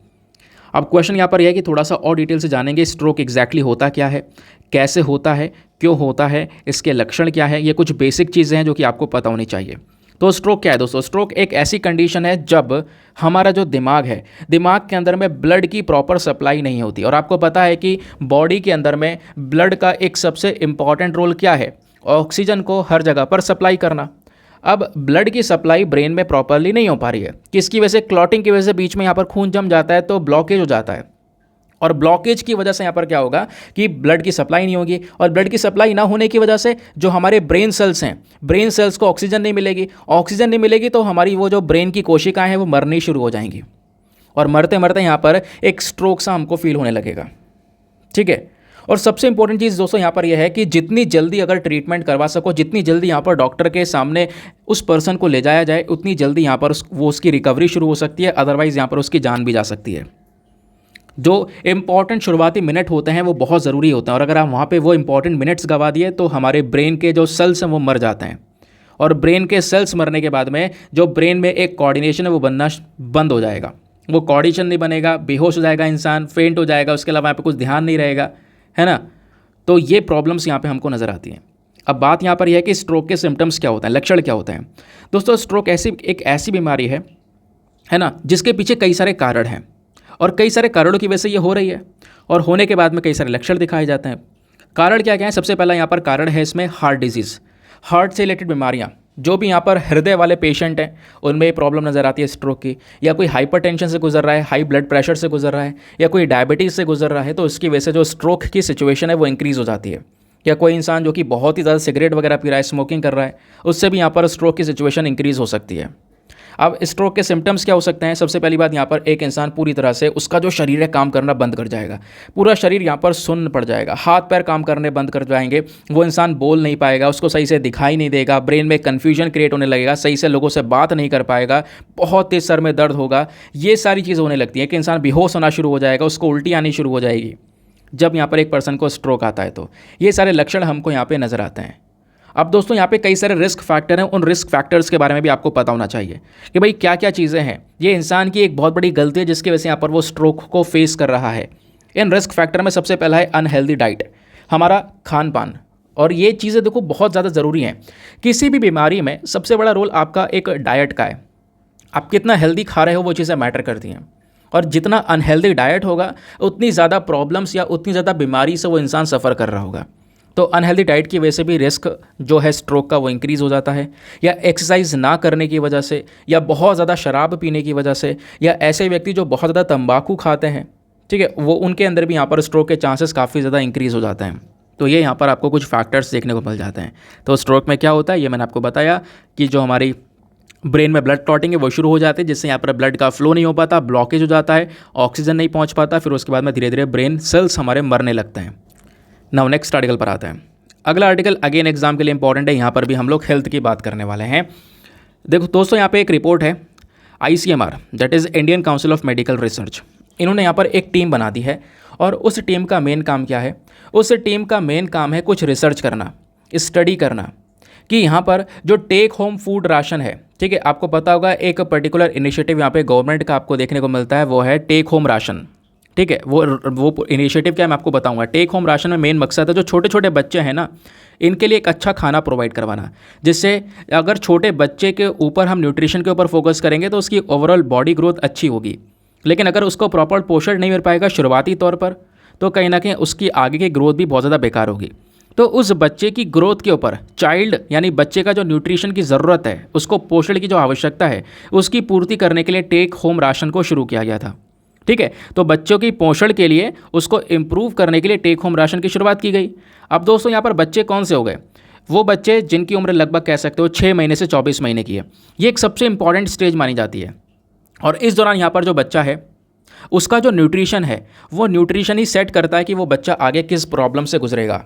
अब क्वेश्चन यहाँ पर यह है कि थोड़ा सा और डिटेल से जानेंगे स्ट्रोक एग्जैक्टली होता क्या है, कैसे होता है, क्यों होता है, इसके लक्षण क्या है। ये कुछ बेसिक चीज़ें हैं जो कि आपको पता होनी चाहिए। तो स्ट्रोक क्या है दोस्तों? स्ट्रोक एक ऐसी कंडीशन है जब हमारा जो दिमाग है, दिमाग के अंदर में ब्लड की प्रॉपर सप्लाई नहीं होती। और आपको पता है कि बॉडी के अंदर में ब्लड का एक सबसे इम्पॉर्टेंट रोल क्या है? ऑक्सीजन को हर जगह पर सप्लाई करना। अब ब्लड की सप्लाई ब्रेन में प्रॉपरली नहीं हो पा रही है, किसकी वजह से? क्लॉटिंग की वजह से बीच में यहाँ पर खून जम जाता है तो ब्लॉकेज हो जाता है। और ब्लॉकेज की वजह से यहाँ पर क्या होगा कि ब्लड की सप्लाई नहीं होगी, और ब्लड की सप्लाई ना होने की वजह से जो हमारे ब्रेन सेल्स हैं, ब्रेन सेल्स को ऑक्सीजन नहीं मिलेगी। ऑक्सीजन नहीं मिलेगी तो हमारी वो जो ब्रेन की कोशिकाएं हैं वो मरनी शुरू हो जाएंगी, और मरते मरते यहाँ पर एक स्ट्रोक सा हमको फील होने लगेगा। ठीक है। और सबसे इंपॉर्टेंट चीज़ दोस्तों यहाँ पर यह है कि जितनी जल्दी अगर ट्रीटमेंट करवा सको, जितनी जल्दी यहाँ पर डॉक्टर के सामने उस पर्सन को ले जाया जाए, उतनी जल्दी यहाँ पर वो उसकी रिकवरी शुरू हो सकती है, अदरवाइज़ यहाँ पर उसकी जान भी जा सकती है। जो इंपॉर्टेंट शुरुआती मिनट होते हैं वो बहुत ज़रूरी होते हैं, और अगर आप वहाँ पे वो इंपॉर्टेंट मिनट्स गवा दिए तो हमारे ब्रेन के जो सेल्स हैं वो मर जाते हैं। और ब्रेन के सेल्स मरने के बाद में जो ब्रेन में एक कोऑर्डिनेशन है वो बनना बंद हो जाएगा। वो कोऑर्डिनेशन नहीं बनेगा, बेहोश हो जाएगा इंसान, फेंट हो जाएगा, उसके अलावा यहाँ पे कुछ ध्यान नहीं रहेगा, है ना। तो ये प्रॉब्लम्स यहाँ पे हमको नज़र आती हैं। अब बात यहाँ पर यह है कि स्ट्रोक के सिम्टम्स क्या होते हैं, लक्षण क्या होते हैं। दोस्तों स्ट्रोक एक ऐसी बीमारी है ना, जिसके पीछे कई सारे कारण हैं, और कई सारे कारणों की वजह से ये हो रही है, और होने के बाद में कई सारे लक्षण दिखाए जाते हैं। कारण क्या क्या है? सबसे पहला यहाँ पर कारण है इसमें हार्ट डिजीज़, हार्ट से रिलेटेड बीमारियाँ। जो भी यहाँ पर हृदय वाले पेशेंट हैं उनमें ये प्रॉब्लम नज़र आती है स्ट्रोक की, या कोई हाइपरटेंशन से गुजर रहा है, हाई ब्लड प्रेशर से गुजर रहा है, या कोई डायबिटीज़ से गुजर रहा है, तो उसकी वजह से जो स्ट्रोक की सिचुएशन है वो इंक्रीज़ हो जाती है। या कोई इंसान जो कि बहुत ही ज़्यादा सिगरेट वगैरह पी रहा है, स्मोकिंग कर रहा है, उससे भी यहाँ पर स्ट्रोक की सिचुएशन इंक्रीज़ हो सकती है। अब स्ट्रोक के सिम्टम्स क्या हो सकते हैं? सबसे पहली बात, यहाँ पर एक इंसान पूरी तरह से उसका जो शरीर है काम करना बंद कर जाएगा, पूरा शरीर यहाँ पर सुन्न पड़ जाएगा, हाथ पैर काम करने बंद कर जाएंगे, वो इंसान बोल नहीं पाएगा, उसको सही से दिखाई नहीं देगा, ब्रेन में कन्फ्यूजन क्रिएट होने लगेगा, सही से लोगों से बात नहीं कर पाएगा, बहुत तेज सर में दर्द होगा। ये सारी चीज़ें होने लगती हैं कि इंसान बेहोश होना शुरू हो जाएगा, उसको उल्टी आनी शुरू हो जाएगी जब यहाँ पर एक पर्सन को स्ट्रोक आता है। तो ये सारे लक्षण हमको यहाँ पर नज़र आते हैं। अब दोस्तों यहाँ पे कई सारे रिस्क फैक्टर हैं, उन रिस्क फैक्टर्स के बारे में भी आपको पता होना चाहिए कि भाई क्या क्या चीज़ें हैं। ये इंसान की एक बहुत बड़ी गलती है जिसकी वजह से यहाँ पर वो स्ट्रोक को फेस कर रहा है। इन रिस्क फैक्टर में सबसे पहला है अनहेल्दी डाइट, हमारा खान पान। और ये चीज़ें देखो बहुत ज़्यादा ज़रूरी हैं। किसी भी बीमारी में सबसे बड़ा रोल आपका एक डाइट का है, आप कितना हेल्दी खा रहे हो वो चीज़ें मैटर करती हैं। और जितना अनहेल्दी डाइट होगा उतनी ज़्यादा प्रॉब्लम्स या उतनी ज़्यादा बीमारी से वो इंसान सफ़र कर रहा होगा। तो अनहेल्दी डाइट की वजह से भी रिस्क जो है स्ट्रोक का वो इंक्रीज़ हो जाता है, या एक्सरसाइज ना करने की वजह से, या बहुत ज़्यादा शराब पीने की वजह से, या ऐसे व्यक्ति जो बहुत ज़्यादा तंबाकू खाते हैं, ठीक है, वो उनके अंदर भी यहाँ पर स्ट्रोक के चांसेस काफ़ी ज़्यादा इंक्रीज़ हो जाते हैं। तो ये यहाँ पर आपको कुछ फैक्टर्स देखने को मिल जाते हैं। तो स्ट्रोक में क्या होता है ये मैंने आपको बताया कि जो हमारी ब्रेन में ब्लड क्लॉटिंग है वो शुरू हो जाती है, जिससे यहाँ पर ब्लड का फ्लो नहीं हो पाता, ब्लॉकेज हो जाता है, ऑक्सीजन नहीं पहुँच पाता, फिर उसके बाद में धीरे धीरे ब्रेन सेल्स हमारे मरने लगते हैं। नाउ नेक्स्ट आर्टिकल पर आते हैं। अगला आर्टिकल अगेन एग्जाम के लिए इंपॉर्टेंट है, यहाँ पर भी हम लोग हेल्थ की बात करने वाले हैं। देखो दोस्तों यहाँ पे एक रिपोर्ट है ICMR, that is Indian council of medical research. इन्होंने यहाँ पर एक टीम बना दी है, और उस टीम का मेन काम क्या है? उस टीम का मेन काम है कुछ रिसर्च करना, स्टडी करना कि यहाँ पर जो टेक होम फूड राशन है, ठीक है, आपको पता होगा एक पर्टिकुलर इनिशिएटिव यहाँ पे गवर्नमेंट का आपको देखने को मिलता है, वो है टेक होम राशन। ठीक है, वो इनिशिएटिव क्या है मैं आपको बताऊंगा। टेक होम राशन में मेन मकसद है जो छोटे छोटे बच्चे हैं ना, इनके लिए एक अच्छा खाना प्रोवाइड करवाना, जिससे अगर छोटे बच्चे के ऊपर हम न्यूट्रिशन के ऊपर फोकस करेंगे तो उसकी ओवरऑल बॉडी ग्रोथ अच्छी होगी। लेकिन अगर उसको प्रॉपर पोषण नहीं मिल पाएगा शुरुआती तौर पर, तो कहीं ना कहीं उसकी आगे की ग्रोथ भी बहुत ज़्यादा बेकार होगी। तो उस बच्चे की ग्रोथ के ऊपर, चाइल्ड यानी बच्चे का जो न्यूट्रिशन की ज़रूरत है, उसको पोषण की जो आवश्यकता है, उसकी पूर्ति करने के लिए टेक होम राशन को शुरू किया गया था। ठीक है, तो बच्चों की पोषण के लिए उसको इम्प्रूव करने के लिए टेक होम राशन की शुरुआत की गई। अब दोस्तों यहाँ पर बच्चे कौन से हो गए? वो बच्चे जिनकी उम्र लगभग कह सकते हो 6 महीने से 24 महीने की है। ये एक सबसे इंपॉर्टेंट स्टेज मानी जाती है, और इस दौरान यहाँ पर जो बच्चा है उसका जो न्यूट्रिशन है वो न्यूट्रिशन ही सेट करता है कि वो बच्चा आगे किस प्रॉब्लम से गुजरेगा।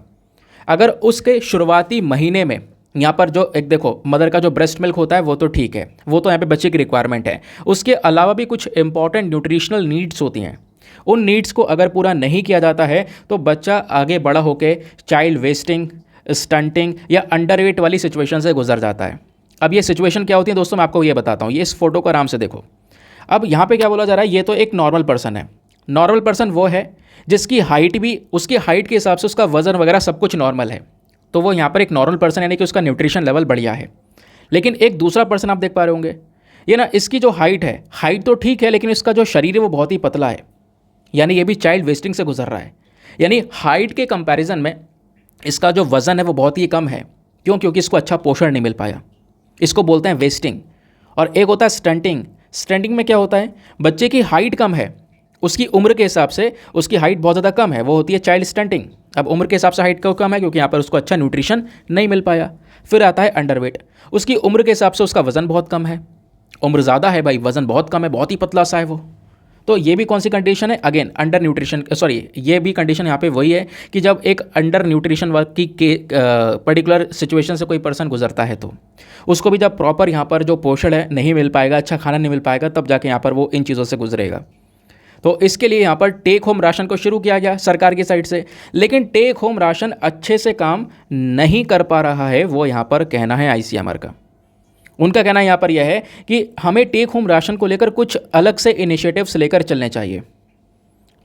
अगर उसके शुरुआती महीने में यहाँ पर जो एक देखो मदर का जो ब्रेस्ट मिल्क होता है वो तो ठीक है, वो तो यहाँ पे बच्चे की रिक्वायरमेंट है, उसके अलावा भी कुछ इंपॉर्टेंट न्यूट्रिशनल नीड्स होती हैं। उन नीड्स को अगर पूरा नहीं किया जाता है तो बच्चा आगे बड़ा होकर चाइल्ड वेस्टिंग, स्टंटिंग या अंडरवेट वाली सिचुएशन से गुजर जाता है। अब ये सिचुएशन क्या होती है दोस्तों, मैं आपको ये बताता हूँ। ये इस फोटो को आराम से देखो। अब यहाँ पे क्या बोला जा रहा है, ये तो एक नॉर्मल पर्सन है, नॉर्मल पर्सन वो है जिसकी हाइट भी उसकी हाइट के हिसाब से उसका वजन वगैरह सब कुछ नॉर्मल है, तो वो यहाँ पर एक नॉर्मल पर्सन यानी कि उसका न्यूट्रिशन लेवल बढ़िया है। लेकिन एक दूसरा पर्सन आप देख पा रहे होंगे, ये ना इसकी जो हाइट है, हाइट तो ठीक है लेकिन इसका जो शरीर है वो बहुत ही पतला है, यानी ये भी चाइल्ड वेस्टिंग से गुजर रहा है। यानी हाइट के कंपैरिजन में इसका जो वज़न है वो बहुत ही कम है। क्यों? क्योंकि इसको अच्छा पोषण नहीं मिल पाया। इसको बोलते हैं वेस्टिंग। और एक होता है स्टंटिंग। स्टंटिंग में क्या होता है, बच्चे की हाइट कम है, उसकी उम्र के हिसाब से उसकी हाइट बहुत ज़्यादा कम है, वो होती है चाइल्ड स्टंटिंग। अब उम्र के हिसाब से हाइट क्यों कम है? क्योंकि यहाँ पर उसको अच्छा न्यूट्रिशन नहीं मिल पाया। फिर आता है अंडरवेट। उसकी उम्र के हिसाब से उसका वज़न बहुत कम है, उम्र ज़्यादा है भाई, वज़न बहुत कम है, बहुत ही पतला सा है वो। तो ये भी कौन सी कंडीशन है? अगेन अंडर न्यूट्रिशन, सॉरी ये भी कंडीशन यहाँ पे वही है कि जब एक अंडर न्यूट्रिशन वर्क की पर्टिकुलर सिचुएशन से कोई पर्सन गुजरता है तो उसको भी जब प्रॉपर यहाँ पर जो पोषण है नहीं मिल पाएगा, अच्छा खाना नहीं मिल पाएगा, तब जाके यहाँ पर वो इन चीज़ों से गुजरेगा। तो इसके लिए यहाँ पर टेक होम राशन को शुरू किया गया सरकार की साइड से, लेकिन टेक होम राशन अच्छे से काम नहीं कर पा रहा है, वो यहाँ पर कहना है आईसीएमआर का। उनका कहना यहाँ पर यह है कि हमें टेक होम राशन को लेकर कुछ अलग से इनिशिएटिव्स लेकर चलने चाहिए।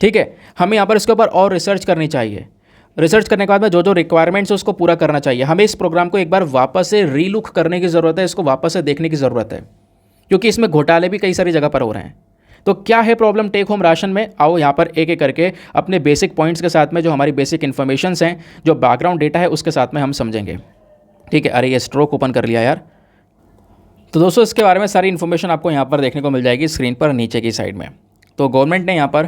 ठीक है, हमें यहाँ पर इसके ऊपर और रिसर्च करनी चाहिए। रिसर्च करने के बाद में जो जो रिक्वायरमेंट्स है उसको पूरा करना चाहिए। हमें इस प्रोग्राम को एक बार वापस से रीलुक करने की ज़रूरत है, इसको वापस से देखने की ज़रूरत है, क्योंकि इसमें घोटाले भी कई सारी जगह पर हो रहे हैं। तो क्या है प्रॉब्लम टेक होम राशन में? आओ यहाँ पर एक एक करके अपने बेसिक पॉइंट्स के साथ में, जो हमारी बेसिक इन्फॉर्मेशंस हैं, जो बैकग्राउंड डेटा है, उसके साथ में हम समझेंगे। ठीक है, अरे ये स्ट्रोक ओपन कर लिया यार। तो दोस्तों इसके बारे में सारी इन्फॉर्मेशन आपको यहाँ पर देखने को मिल जाएगी स्क्रीन पर नीचे की साइड में। तो गवर्नमेंट ने यहाँ पर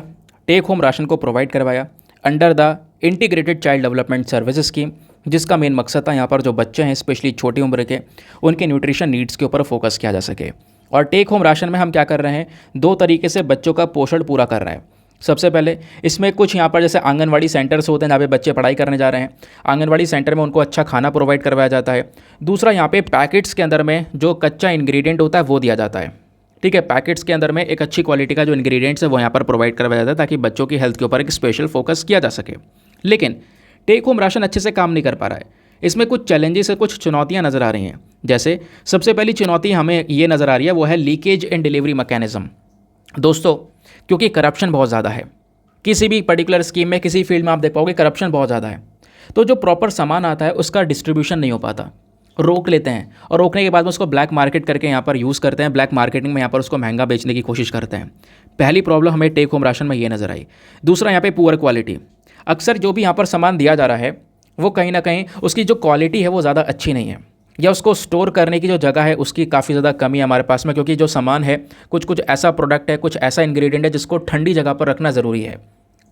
टेक होम राशन को प्रोवाइड करवाया under the integrated child development service scheme, जिसका मेन मकसद था यहाँ पर जो बच्चे हैं स्पेशली छोटी उम्र के, उनके न्यूट्रिशन नीड्स के ऊपर फोकस किया जा सके। और टेक होम राशन में हम क्या कर रहे हैं, दो तरीके से बच्चों का पोषण पूरा कर रहे हैं। सबसे पहले इसमें कुछ यहाँ पर जैसे आंगनवाड़ी सेंटर्स होते हैं जहाँ पे बच्चे पढ़ाई करने जा रहे हैं, आंगनवाड़ी सेंटर में उनको अच्छा खाना प्रोवाइड करवाया जाता है। दूसरा यहाँ पे पैकेट्स के अंदर में जो कच्चा इंग्रेडिएंट होता है वो दिया जाता है। ठीक है, पैकेट्स के अंदर में एक अच्छी क्वालिटी का जो इंग्रेडिएंट्स है वो यहाँ पर प्रोवाइड करवाया जाता है ताकि बच्चों की हेल्थ के ऊपर एक स्पेशल फोकस किया जा सके। लेकिन टेक होम राशन अच्छे से काम नहीं कर पा रहा है। इसमें कुछ चैलेंजेस है, कुछ चुनौतियाँ नज़र आ रही हैं। जैसे सबसे पहली चुनौती हमें ये नज़र आ रही है वो है लीकेज इन डिलीवरी मैकेनिज्म। दोस्तों क्योंकि करप्शन बहुत ज़्यादा है, किसी भी पर्टिकुलर स्कीम में, किसी फील्ड में आप देख पाओगे करप्शन बहुत ज़्यादा है, तो जो प्रॉपर सामान आता है उसका डिस्ट्रीब्यूशन नहीं हो पाता, रोक लेते हैं और रोकने के बाद में उसको ब्लैक मार्केट करके यहाँ पर यूज़ करते हैं, ब्लैक मार्केटिंग में यहाँ पर उसको महंगा बेचने की कोशिश करते हैं। पहली प्रॉब्लम हमें टेक होम राशन में ये नज़र आई। दूसरा यहाँ पे पुअर क्वालिटी। अक्सर जो भी यहाँ पर सामान दिया जा रहा है वो कहीं ना कहीं उसकी जो क्वालिटी है वो ज़्यादा अच्छी नहीं है, या उसको स्टोर करने की जो जगह है उसकी काफ़ी ज़्यादा कमी है हमारे पास में, क्योंकि जो सामान है कुछ ऐसा प्रोडक्ट है, कुछ ऐसा इंग्रेडिएंट है जिसको ठंडी जगह पर रखना ज़रूरी है।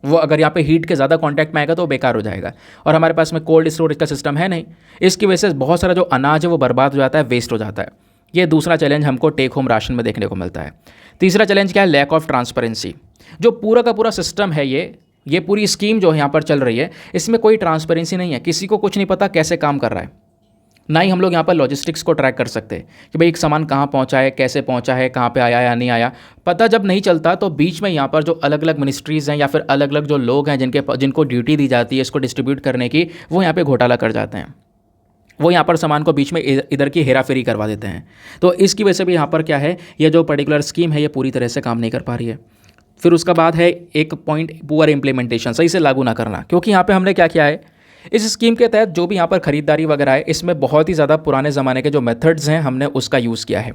वो अगर यहाँ पे हीट के ज़्यादा कांटेक्ट में आएगा तो बेकार हो जाएगा, और हमारे पास में कोल्ड स्टोरेज का सिस्टम है नहीं। इसकी वजह से बहुत सारा जो अनाज है वो बर्बाद हो जाता है, वेस्ट हो जाता है। ये दूसरा चैलेंज हमको टेक होम राशन में देखने को मिलता है। तीसरा चैलेंज क्या है? Lack of transparency. जो पूरा का पूरा सिस्टम है, ये पूरी स्कीम जो यहाँ पर चल रही है, इसमें कोई ट्रांसपेरेंसी नहीं है। किसी को कुछ नहीं पता कैसे काम कर रहा है, ना ही हम लोग यहाँ पर लॉजिस्टिक्स को ट्रैक कर सकते हैं कि भाई एक सामान कहाँ पहुँचा है, कैसे पहुँचा है, कहाँ पे आया या नहीं आया, पता जब नहीं चलता तो बीच में यहाँ पर जो अलग अलग मिनिस्ट्रीज़ हैं या फिर अलग अलग जो लोग हैं जिनको ड्यूटी दी जाती है इसको डिस्ट्रीब्यूट करने की, वो यहाँ पे घोटाला कर जाते हैं। वो यहाँ पर सामान को बीच में इधर की हेरा फेरी करवा देते हैं। तो इसकी वजह से भी यहाँ पर क्या है, ये जो पर्टिकुलर स्कीम है ये पूरी तरह से काम नहीं कर पा रही है। फिर उसका बाद है एक पॉइंट, पुअर इम्प्लीमेंटेशन, सही से लागू ना करना। क्योंकि यहाँ पे हमने क्या किया है, इस स्कीम के तहत जो भी यहाँ पर खरीदारी वगैरह है इसमें बहुत ही ज़्यादा पुराने ज़माने के जो मेथड्स हैं हमने उसका यूज़ किया है।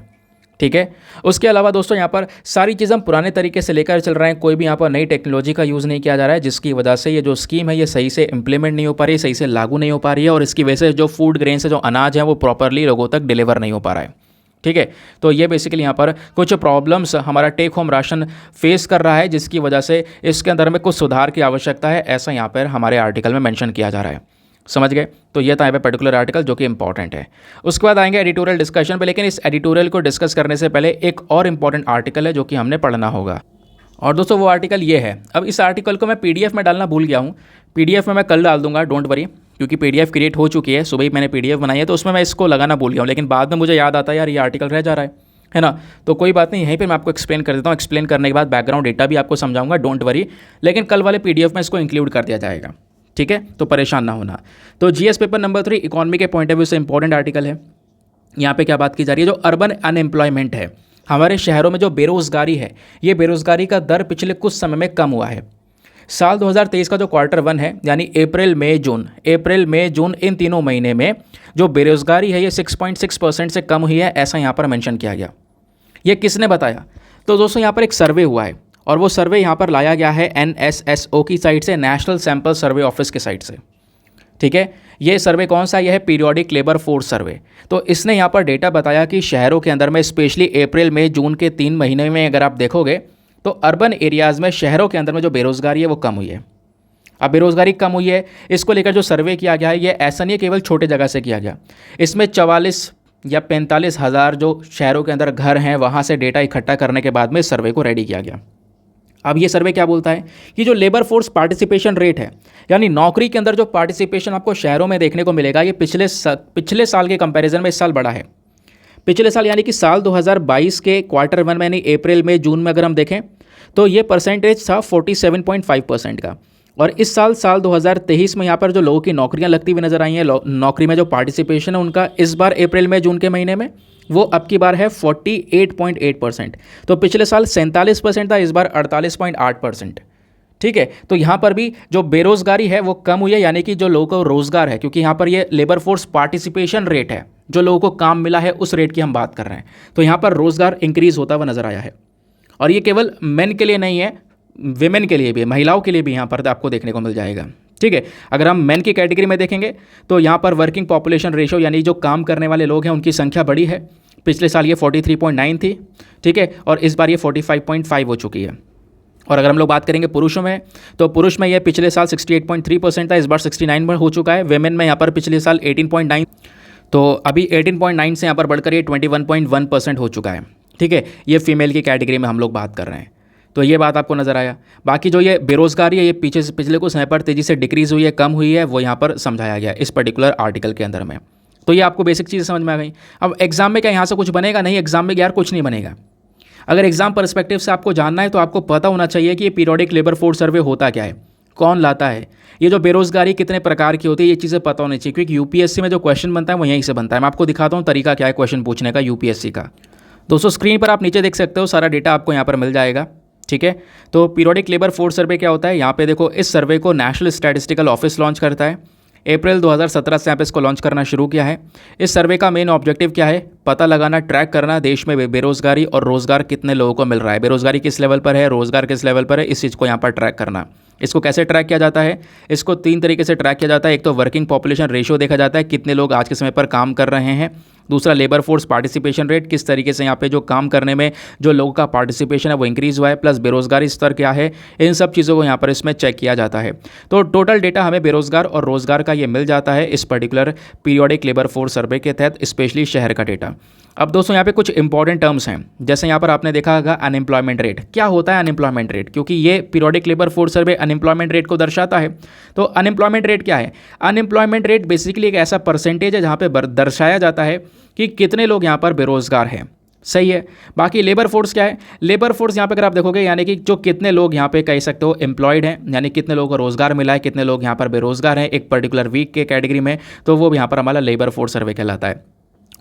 ठीक है, उसके अलावा दोस्तों यहाँ पर सारी चीज़ हम पुराने तरीके से लेकर चल रहे हैं, कोई भी यहाँ पर नई टेक्नोलॉजी का यूज़ नहीं किया जा रहा है, जिसकी वजह से ये जो स्कीम है ये सही से इंप्लीमेंट नहीं हो पा रही है, सही से लागू नहीं हो पा रही है, और इसकी वजह से जो फूड ग्रेन्स है, जो अनाज है, वो प्रॉपरली लोगों तक डिलीवर नहीं हो पा रहा है। ठीक है, तो ये बेसिकली यहाँ पर कुछ प्रॉब्लम्स हमारा टेक होम राशन फेस कर रहा है, जिसकी वजह से इसके अंदर में कुछ सुधार की आवश्यकता है, ऐसा यहाँ पर हमारे आर्टिकल में मेंशन किया जा रहा है। समझ गए? तो ये था यहाँ पे पर्टिकुलर आर्टिकल जो कि इंपॉर्टेंट है। उसके बाद आएंगे एडिटोरियल डिस्कशन पे, लेकिन इस एडिटोरियल को डिस्कस करने से पहले एक और इंपॉर्टेंट आर्टिकल है जो कि हमने पढ़ना होगा, और दोस्तों वो आर्टिकल ये है। अब इस आर्टिकल को मैं PDF में डालना भूल गया हूँ, PDF में मैं कल डाल दूंगा, डोंट वरी, क्योंकि PDF क्रिएट हो चुकी है, सुबह ही मैंने PDF बनाई है, तो उसमें मैं इसको लगाना भूल गया हूँ, लेकिन बाद में मुझे याद आता है यार ये आर्टिकल रह जा रहा है ना। तो कोई बात नहीं, यहीं पे मैं आपको एक्सप्लेन कर देता हूँ। एक्सप्लेन करने के बाद बैकग्राउंड डेटा भी आपको समझाऊंगा, डोंट वरी, लेकिन कल वाले PDF में इसको इंक्लूड कर दिया जाएगा। ठीक है, तो परेशान ना होना। तो GS पेपर नंबर 3 इकोनॉमी के पॉइंट ऑफ व्यू से इंपॉर्टेंट आर्टिकल है। यहाँ पे क्या बात की जा रही है, जो अर्बन अनएम्प्लॉयमेंट है हमारे शहरों में जो बेरोज़गारी है, ये बेरोज़गारी का दर पिछले कुछ समय में कम हुआ है। साल 2023 का जो क्वार्टर वन है, यानी अप्रैल मई जून इन तीनों महीने में जो बेरोज़गारी है ये 6.6% से कम हुई है, ऐसा यहाँ पर मेंशन किया गया। ये किसने बताया? तो दोस्तों यहाँ पर एक सर्वे हुआ है और वो सर्वे यहाँ पर लाया गया है NSSO की साइट से, नेशनल सैम्पल सर्वे ऑफिस की साइट से। ठीक है, ये सर्वे कौन सा? यह है पीरियोडिक लेबर फोर्स सर्वे। तो इसने यहाँ पर डेटा बताया कि शहरों के अंदर में स्पेशली अप्रैल मई जून के 3 महीने में अगर आप देखोगे तो अर्बन एरियाज़ में, शहरों के अंदर में जो बेरोज़गारी है वो कम हुई है। अब बेरोज़गारी कम हुई है, इसको लेकर जो सर्वे किया गया है ये ऐसा नहीं है केवल छोटे जगह से किया गया। इसमें 44 या 45 हज़ार जो शहरों के अंदर घर हैं वहाँ से डेटा इकट्ठा करने के बाद में इस सर्वे को रेडी किया गया। अब ये सर्वे क्या बोलता है कि जो लेबर फोर्स पार्टिसिपेशन रेट है, यानी नौकरी के अंदर जो पार्टिसिपेशन आपको शहरों में देखने को मिलेगा, ये पिछले साल के कंपैरिजन में इस साल बढ़ा है। पिछले साल यानी कि साल 2022 के क्वार्टर वन में, यानी अप्रैल मई जून में अगर हम देखें तो ये परसेंटेज था 47.5% का। और इस साल 2023 में यहाँ पर जो लोगों की नौकरियाँ लगती हुई नजर आई हैं, नौकरी में जो पार्टिसिपेशन है उनका इस बार अप्रैल मई जून के महीने में वो अब की बार है 48.8%। तो पिछले साल 47% था, इस बार 48.8%। ठीक है, तो यहाँ पर भी जो बेरोज़गारी है वो कम हुई है, यानी कि जो लोगों को रोज़गार है, क्योंकि यहाँ पर ये लेबर फोर्स पार्टिसिपेशन रेट है, जो लोगों को काम मिला है उस रेट की हम बात कर रहे हैं। तो यहाँ पर रोज़गार इंक्रीज़ होता हुआ नज़र आया है। और ये केवल मेन के लिए नहीं है, वेमेन के लिए भी, महिलाओं के लिए भी यहाँ पर आपको देखने को मिल जाएगा। ठीक है, अगर हम मेन की कैटेगरी में देखेंगे तो यहाँ पर वर्किंग पॉपुलेशन रेशो, यानी जो काम करने वाले लोग हैं उनकी संख्या बढ़ी है। पिछले साल ये 43.9 थी, ठीक है, और इस बार ये 45.5 हो चुकी है। और अगर हम लोग बात करेंगे पुरुषों में, तो पुरुष में ये पिछले साल 68.3% था, इस बार 69 में हो चुका है। वेमेन में यहाँ पर पिछले साल 18.9, तो अभी 18.9 से यहाँ पर बढ़कर ये 21.1% हो चुका है। ठीक है, ये फीमेल की कैटेगरी में हम लोग बात कर रहे हैं। तो ये बात आपको नज़र आया। बाकी जो ये बेरोज़गारी है ये पिछले कुछ समय पर तेज़ी से डिक्रीज़ हुई है, कम हुई है, वो यहाँ पर समझाया गया इस पर्टिकुलर आर्टिकल के अंदर में। तो ये आपको बेसिक चीज़ समझ में आ गई। अब एग्जाम में क्या यहाँ से कुछ बनेगा? नहीं, एग्जाम में यार कुछ नहीं बनेगा। अगर एग्जाम परस्पेक्टिव से आपको जानना है तो आपको पता होना चाहिए कि ये पीरियोडिक लेबर फोर्स सर्वे होता क्या है, कौन लाता है, ये जो बेरोज़गारी कितने प्रकार की होती है, ये चीज़ें पता होनी चाहिए। क्योंकि यूपीएससी में जो क्वेश्चन बनता है वो यहीं से बनता है। मैं आपको दिखाता हूँ तरीका क्या है क्वेश्चन पूछने का यूपीएससी का। दोस्तों स्क्रीन पर आप नीचे देख सकते हो, सारा डेटा आपको यहाँ पर मिल जाएगा। ठीक है, तो पीरियोडिक लेबर फोर्स सर्वे क्या होता है, यहाँ पे देखो, इस सर्वे को नेशनल स्टैटिस्टिकल ऑफिस लॉन्च करता है। अप्रैल 2017 से यहाँ पे इसको लॉन्च करना शुरू किया है। इस सर्वे का मेन ऑब्जेक्टिव क्या है? पता लगाना, ट्रैक करना देश में बेरोज़गारी और रोज़गार कितने लोगों को मिल रहा है, बेरोज़गारी किस लेवल पर है, रोज़गार किस लेवल पर है, इस चीज़ को यहाँ पर ट्रैक करना। इसको कैसे ट्रैक किया जाता है? इसको 3 तरीके से ट्रैक किया जाता है। एक तो वर्किंग पॉपुलेशन रेशियो देखा जाता है, कितने लोग आज के समय पर काम कर रहे हैं। दूसरा लेबर फोर्स पार्टिसिपेशन रेट, किस तरीके से यहाँ पे जो काम करने में जो लोगों का पार्टिसिपेशन है वो इंक्रीज़ हुआ है, प्लस बेरोज़गारी स्तर क्या है, इन सब चीज़ों को यहाँ पर इसमें चेक किया जाता है। तो टोटल डेटा हमें बेरोज़गार और रोज़गार का ये मिल जाता है इस particular periodic labour force survey के तहत, स्पेशली शहर का डेटा। अब दोस्तों यहाँ पे कुछ इंपॉर्टेंट टर्म्स हैं, जैसे यहाँ पर आपने देखा होगा अनएम्प्लॉयमेंट रेट। क्या होता है अनएम्प्लॉयमेंट रेट? क्योंकि ये periodic labour force survey unemployment rate को दर्शाता है। तो अनएम्प्लॉयमेंट रेट क्या है? अनएम्प्लॉयमेंट रेट बेसिकली एक ऐसा परसेंटेज है जहाँ पे दर्शाया जाता है कि कितने लोग यहाँ पर बेरोज़गार हैं। सही है। बाकी लेबर फोर्स क्या है? लेबर फोर्स यहाँ पे अगर आप देखोगे, यानी कि जो कितने लोग यहाँ पे कह सकते हो एम्प्लॉयड हैं, यानी कितने लोगों को रोज़गार मिला है, कितने लोग यहाँ पर बेरोज़गार हैं एक पर्टिकुलर वीक के कैटेगरी में, तो वो यहाँ पर हमारा लेबर फोर्स सर्वे कहलाता है।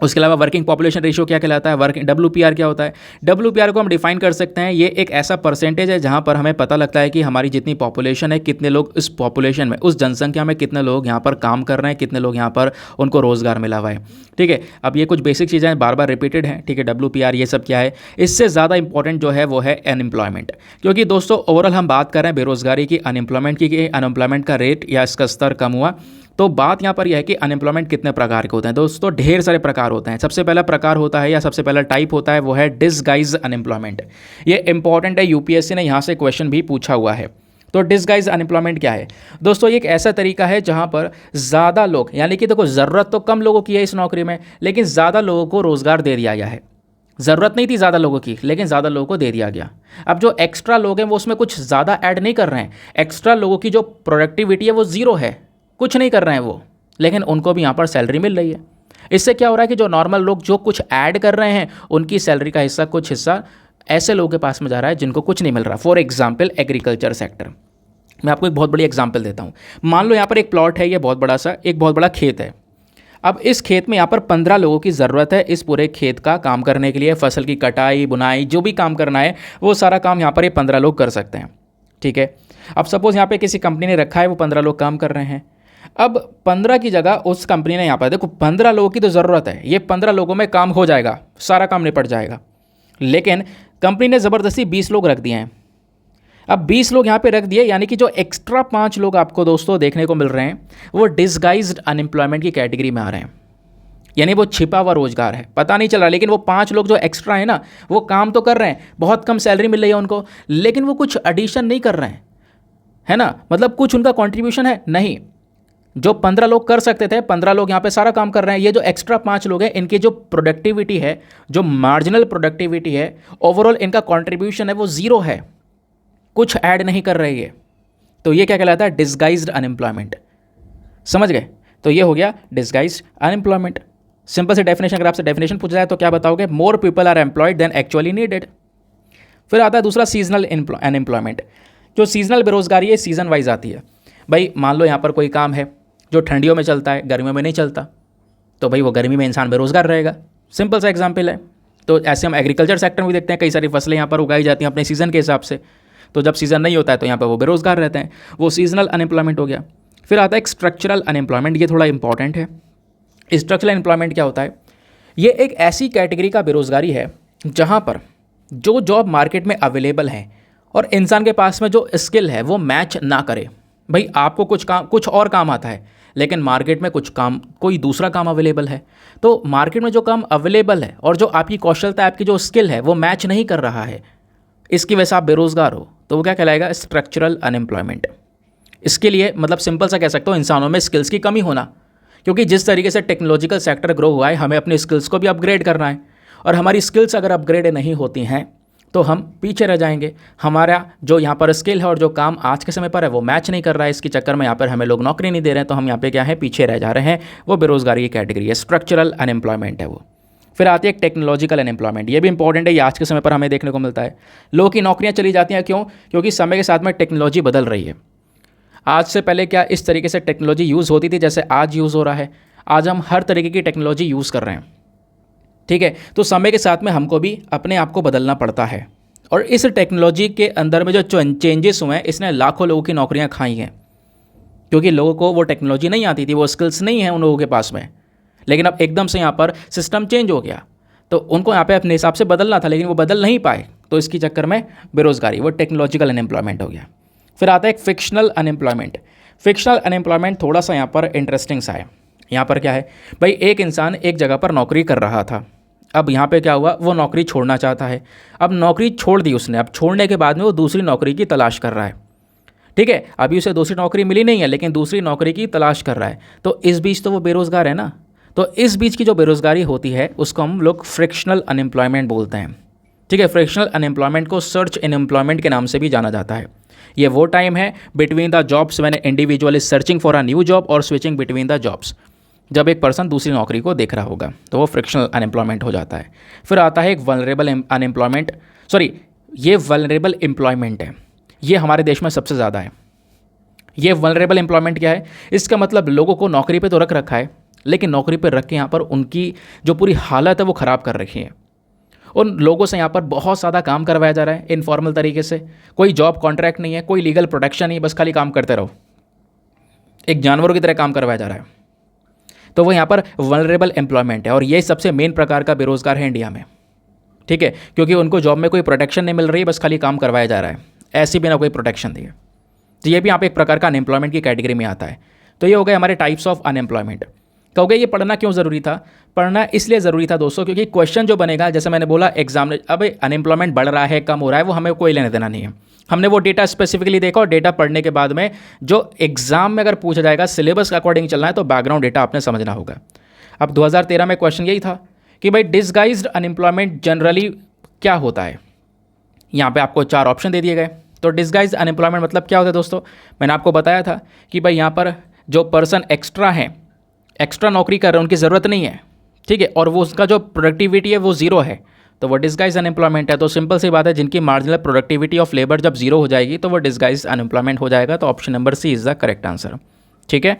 उसके अलावा वर्किंग पॉपुलेशन रेशियो क्या कहलाता है? WPR क्या होता है? WPR को हम डिफाइन कर सकते हैं, ये एक ऐसा परसेंटेज है जहाँ पर हमें पता लगता है कि हमारी जितनी पॉपुलेशन है, कितने लोग इस पॉपुलेशन में, उस जनसंख्या में कितने लोग यहाँ पर काम कर रहे हैं, कितने लोग यहाँ पर उनको रोज़गार मिला हुआ है। ठीक है, अब ये कुछ बेसिक चीज़ें बार बार रिपीटेड हैं। ठीक है, WPR ये सब क्या है? इससे ज़्यादा इंपॉर्टेंट जो है वो है अनएम्प्लॉयमेंट, क्योंकि दोस्तों ओवरऑल हम बात कर रहे हैं बेरोज़गारी की, अनएम्प्लॉयमेंट की, कि अनएम्प्लॉयमेंट का रेट या इसका स्तर कम हुआ। तो बात यहाँ पर यह है कि अनएम्प्लॉयमेंट कितने प्रकार के होते हैं। दोस्तों ढेर सारे प्रकार होते हैं। सबसे पहला प्रकार होता है या सबसे पहला टाइप होता है वो है डिसगाइज अनएम्प्लॉयमेंट। ये इंपॉर्टेंट है, यूपीएससी ने यहाँ से क्वेश्चन भी पूछा हुआ है। तो डिसगाइज अनएम्प्लॉयमेंट क्या है? दोस्तों ये एक ऐसा तरीका है जहाँ पर ज़्यादा लोग, यानी कि देखो ज़रूरत तो कम लोगों की है इस नौकरी में, लेकिन ज़्यादा लोगों को रोज़गार दे दिया गया है। ज़रूरत नहीं थी ज़्यादा लोगों की, लेकिन ज़्यादा लोगों को दे दिया गया। अब जो एक्स्ट्रा लोग हैं वो उसमें कुछ ज़्यादा ऐड नहीं कर रहे हैं। एक्स्ट्रा लोगों की जो प्रोडक्टिविटी है वो ज़ीरो है, कुछ नहीं कर रहे हैं वो, लेकिन उनको भी यहाँ पर सैलरी मिल रही है। इससे क्या हो रहा है कि जो नॉर्मल लोग जो कुछ ऐड कर रहे हैं उनकी सैलरी का हिस्सा, कुछ हिस्सा ऐसे लोगों के पास में जा रहा है जिनको कुछ नहीं मिल रहा। For example agriculture sector. मैं आपको एक बहुत बड़ी एग्जाम्पल देता हूँ। मान लो यहाँ पर एक प्लॉट है, ये बहुत बड़ा सा, एक बहुत बड़ा खेत है। अब इस खेत में यहाँ पर 15 लोगों की ज़रूरत है इस पूरे खेत का काम करने के लिए। फसल की कटाई, बुनाई, जो भी काम करना है वो सारा काम यहाँ पर ये 15 लोग कर सकते हैं। ठीक है, अब सपोज़ यहाँ पे किसी कंपनी ने रखा है, वो 15 लोग काम कर रहे हैं। अब 15 की जगह उस कंपनी ने यहाँ पर, देखो 15 लोगों की तो ज़रूरत है, ये 15 लोगों में काम हो जाएगा, सारा काम निपट जाएगा। लेकिन कंपनी ने ज़बरदस्ती 20 लोग रख दिए हैं। अब 20 लोग यहाँ पे रख दिए, यानी कि जो एक्स्ट्रा 5 लोग आपको दोस्तों देखने को मिल रहे हैं वो डिसगाइज्ड अनएम्प्लॉयमेंट की कैटेगरी में आ रहे हैं। यानी वो छिपा हुआ रोजगार है, पता नहीं चल रहा, लेकिन वो 5 लोग जो एक्स्ट्रा है ना, वो काम तो कर रहे हैं, बहुत कम सैलरी मिल रही है उनको, लेकिन वो कुछ एडिशन नहीं कर रहे हैं, है ना, मतलब कुछ उनका कॉन्ट्रीब्यूशन है नहीं। जो 15 लोग कर सकते थे, 15 लोग यहाँ पे सारा काम कर रहे हैं। ये जो एक्स्ट्रा 5 लोग हैं, इनकी जो प्रोडक्टिविटी है, जो मार्जिनल प्रोडक्टिविटी है, ओवरऑल इनका कॉन्ट्रीब्यूशन है वो ज़ीरो है, कुछ ऐड नहीं कर रही है। तो ये क्या कहलाता है? Disguised unemployment. समझ गए? तो ये हो गया डिसगाइज्ड अनएम्प्लॉयमेंट। सिंपल से डेफिनेशन, अगर आपसे डेफिनेशन पूछा जाए तो क्या बताओगे? More people are employed than actually needed. फिर आता है दूसरा सीजनल अनएम्प्लॉयमेंट। जो सीजनल बेरोजगारी है, सीजन वाइज आती है। भाई मान लो यहाँ पर कोई काम है जो ठंडियों में चलता है, गर्मियों में नहीं चलता, तो भाई वो गर्मी में इंसान बेरोजगार रहेगा। सिंपल सा एग्जाम्पल है। तो ऐसे हम एग्रीकल्चर सेक्टर में भी देखते हैं, कई सारी फसलें यहाँ पर उगाई जाती हैं अपने सीज़न के हिसाब से, तो जब सीज़न नहीं होता है तो यहाँ पर वो बेरोजगार रहते हैं, वो सीजनल अनएम्प्लॉयमेंट हो गया। फिर आता है एक स्ट्रक्चरल अनएम्प्लॉयमेंट, ये थोड़ा इंपॉर्टेंट है। स्ट्रक्चरल अनएम्प्लॉयमेंट क्या होता है? ये एक ऐसी कैटेगरी का बेरोजगारी है जहाँ पर जो जॉब मार्केट में अवेलेबल है और इंसान के पास में जो स्किल है वो मैच ना करे। भाई आपको कुछ और काम आता है, लेकिन मार्केट में कोई दूसरा काम अवेलेबल है, तो मार्केट में जो काम अवेलेबल है और जो आपकी कौशलता, आपकी जो स्किल है वो मैच नहीं कर रहा है, इसकी वजह से आप बेरोजगार हो, तो वो क्या कहलाएगा? Structural unemployment. इसके लिए मतलब सिंपल सा कह सकते हो, इंसानों में स्किल्स की कमी होना, क्योंकि जिस तरीके से टेक्नोलॉजिकल सेक्टर ग्रो हुआ है, हमें अपने स्किल्स को भी अपग्रेड करना है, और हमारी स्किल्स अगर अपग्रेड नहीं होती हैं तो हम पीछे रह जाएंगे। हमारा जो यहाँ पर स्किल है और जो काम आज के समय पर है वो मैच नहीं कर रहा है, इसके चक्कर में यहाँ पर हमें लोग नौकरी नहीं दे रहे हैं, तो हम यहाँ पे क्या है? पीछे रह जा रहे हैं। वो बेरोजगारी की कैटेगरी है, स्ट्रक्चरल अनएम्प्लॉयमेंट है वो। फिर आती है एक टेक्नोलॉजिकल अनएम्प्लॉयमेंट। ये भी इंपॉर्टेंट है, ये आज के समय पर हमें देखने को मिलता है। लोगों की नौकरियाँ चली जाती हैं, क्यों? क्योंकि समय के साथ में टेक्नोलॉजी बदल रही है। आज से पहले क्या इस तरीके से टेक्नोलॉजी यूज़ होती थी जैसे आज यूज़ हो रहा है? आज हम हर तरीके की टेक्नोलॉजी यूज़ कर रहे हैं, ठीक है। तो समय के साथ में हमको भी अपने आप को बदलना पड़ता है, और इस टेक्नोलॉजी के अंदर में जो चेंजेस हुए हैं, इसने लाखों लोगों की नौकरियां खाई हैं, क्योंकि लोगों को वो टेक्नोलॉजी नहीं आती थी, वो स्किल्स नहीं है उन लोगों के पास में। लेकिन अब एकदम से यहाँ पर सिस्टम चेंज हो गया, तो उनको यहाँ पे अपने हिसाब से बदलना था, लेकिन वो बदल नहीं पाए, तो इसके चक्कर में बेरोजगारी, वो टेक्नोलॉजिकल अनएम्प्लॉयमेंट हो गया। फिर आता है एक फिक्शनल अनएम्प्लॉयमेंट। फिक्शनल अनएम्प्लॉयमेंट थोड़ा सा यहाँ पर इंटरेस्टिंग सा है। यहाँ पर क्या है भाई, एक इंसान एक जगह पर नौकरी कर रहा था, अब यहाँ पे क्या हुआ, वो नौकरी छोड़ना चाहता है। अब नौकरी छोड़ दी उसने, अब छोड़ने के बाद में वो दूसरी नौकरी की तलाश कर रहा है, ठीक है। अभी उसे दूसरी नौकरी मिली नहीं है, लेकिन दूसरी नौकरी की तलाश कर रहा है, तो इस बीच तो वो बेरोजगार है ना। तो इस बीच की जो बेरोजगारी होती है उसको हम लोग फ्रिक्शनल अनएम्प्लॉयमेंट बोलते हैं, ठीक है। फ्रिक्शनल अनएम्प्लॉयमेंट को सर्च अनएम्प्लॉयमेंट के नाम से भी जाना जाता है। ये वो टाइम है between the jobs when individual is searching for a new job और स्विचिंग बिटवीन द जॉब्स, जब एक पर्सन दूसरी नौकरी को देख रहा होगा, तो वो फ्रिक्शनल अनएम्प्लॉयमेंट हो जाता है। फिर आता है एक वल्नरेबल अनएम्प्लॉयमेंट, ये वल्नरेबल एम्प्लॉयमेंट है, ये हमारे देश में सबसे ज़्यादा है। ये वल्नरेबल एम्प्लॉयमेंट क्या है? इसका मतलब लोगों को नौकरी पे तो रख रखा है, लेकिन नौकरी पे रख के यहाँ पर उनकी जो पूरी हालत है वो ख़राब कर रखी है। उन लोगों से यहाँ पर बहुत ज़्यादा काम करवाया जा रहा है इनफॉर्मल तरीके से, कोई जॉब कॉन्ट्रैक्ट नहीं है, कोई लीगल प्रोटेक्शन नहीं है, बस खाली काम करते रहो, एक जानवरों की तरह काम करवाया जा रहा है। तो वो यहाँ पर वल्नरेबल एम्प्लॉयमेंट है, और ये सबसे मेन प्रकार का बेरोजगार है इंडिया में, ठीक है, क्योंकि उनको जॉब में कोई प्रोटेक्शन नहीं मिल रही है, बस खाली काम करवाया जा रहा है, ऐसी बिना कोई प्रोटेक्शन दिए। तो ये भी यहाँ पे एक प्रकार का अनएम्प्लॉयमेंट की कैटेगरी में आता है। तो ये हो गए हमारे टाइप्स ऑफ अनएम्प्लॉयमेंट। कहोगे ये पढ़ना क्यों ज़रूरी था? पढ़ना इसलिए ज़रूरी था दोस्तों, क्योंकि क्वेश्चन जो बनेगा, जैसे मैंने बोला एग्जाम में, अब अनएम्प्लॉयमेंट बढ़ रहा है, कम हो रहा है, वो हमें कोई लेने देना नहीं है। हमने वो डेटा स्पेसिफिकली देखा, और डेटा पढ़ने के बाद में जो एग्जाम में अगर पूछा जाएगा, सिलेबस के अकॉर्डिंग चलना है, तो बैकग्राउंड डेटा आपने समझना होगा। अब 2013 में क्वेश्चन यही था कि भाई डिसगाइज्ड अनएम्प्लॉयमेंट जनरली क्या होता है। यहाँ पे आपको 4 ऑप्शन दे दिए गए। तो डिसगाइज्ड अनएम्प्लॉयमेंट मतलब क्या होता है दोस्तों? मैंने आपको बताया था कि भाई यहाँ पर जो पर्सन एक्स्ट्रा हैं, एक्स्ट्रा नौकरी कर रहे हैं, उनकी ज़रूरत नहीं है, ठीक है, और वो उसका जो प्रोडक्टिविटी है वो ज़ीरो है, तो वो डिसगाइज्ड अनएम्प्लॉयमेंट है। तो सिंपल सी बात है, जिनकी मार्जिनल प्रोडक्टिविटी ऑफ लेबर जब जीरो हो जाएगी तो वो डिसगाइज्ड अनएम्प्लॉयमेंट हो जाएगा। तो option number C is the correct answer, ठीक है।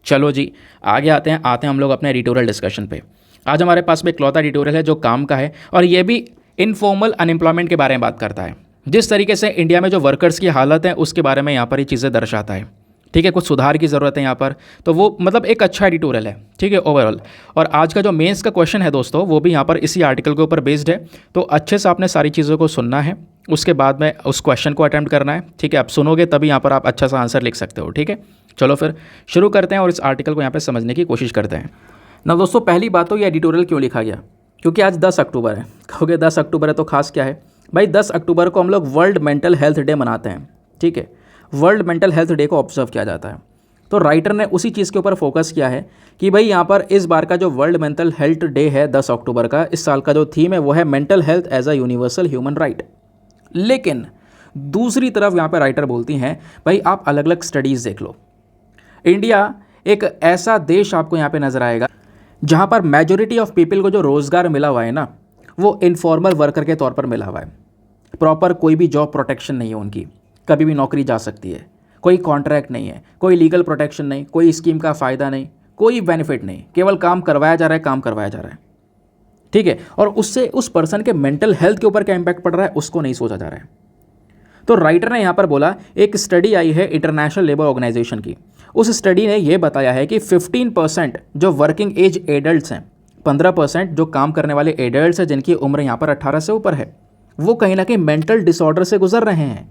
चलो जी, आगे आते हैं हम लोग अपने एडिटोरियल डिस्कशन पे। आज हमारे पास में इकलौता एडिटोरियल है जो काम का है और ये भी इनफॉर्मल अनएम्प्लॉयमेंट के बारे में बात करता है। जिस तरीके से इंडिया में जो वर्कर्स की हालत है उसके बारे में यहाँ पर ये चीज़ें दर्शाता है। ठीक है, कुछ सुधार की ज़रूरत है यहाँ पर, तो वो मतलब एक अच्छा एडिटोरियल है। ठीक है, ओवरऑल। और आज का जो मेंस का क्वेश्चन है दोस्तों, वो भी यहाँ पर इसी आर्टिकल के ऊपर बेस्ड है। तो अच्छे से आपने सारी चीज़ों को सुनना है, उसके बाद में उस क्वेश्चन को अटेम्प्ट करना है। ठीक है, आप सुनोगे तभी यहाँ पर आप अच्छा सा आंसर लिख सकते हो। ठीक है, चलो फिर शुरू करते हैं और इस आर्टिकल को यहाँ पे समझने की कोशिश करते हैं ना। दोस्तों, पहली बात तो ये एडिटोरियल क्यों लिखा गया, क्योंकि आज 10 अक्टूबर है। कहोगे 10 अक्टूबर है तो खास क्या है भाई? 10 अक्टूबर को हम लोग वर्ल्ड मेंटल हेल्थ डे मनाते हैं। ठीक है, वर्ल्ड मेंटल हेल्थ डे को ऑब्जर्व किया जाता है। तो राइटर ने उसी चीज़ के ऊपर फोकस किया है कि भाई यहाँ पर इस बार का जो वर्ल्ड मेंटल हेल्थ डे है 10 अक्टूबर का, इस साल का जो थीम है वो है mental health as a universal human right. लेकिन दूसरी तरफ यहाँ पर राइटर बोलती हैं भाई आप अलग अलग स्टडीज़ देख लो। इंडिया एक ऐसा देश आपको यहाँ पे नज़र आएगा जहाँ पर मेजोरिटी ऑफ पीपल को जो रोज़गार मिला हुआ है ना, वो इनफॉर्मल वर्कर के तौर पर मिला हुआ है। प्रॉपर कोई भी जॉब प्रोटेक्शन नहीं है उनकी, कभी भी नौकरी जा सकती है, कोई कॉन्ट्रैक्ट नहीं है, कोई लीगल प्रोटेक्शन नहीं, कोई स्कीम का फ़ायदा नहीं, कोई बेनिफिट नहीं, केवल काम करवाया जा रहा है, काम करवाया जा रहा है। ठीक है, और उससे उस पर्सन के मेंटल हेल्थ के ऊपर क्या इंपैक्ट पड़ रहा है उसको नहीं सोचा जा रहा है। तो राइटर ने यहाँ पर बोला एक स्टडी आई है इंटरनेशनल लेबर ऑर्गेनाइजेशन की। उस स्टडी ने यह बताया है कि 15% जो वर्किंग एज एडल्ट्स हैं, 15% जो काम करने वाले एडल्ट्स हैं जिनकी उम्र यहाँ पर 18 से ऊपर है, वो कहीं ना कहीं मेंटल डिसऑर्डर से गुजर रहे हैं।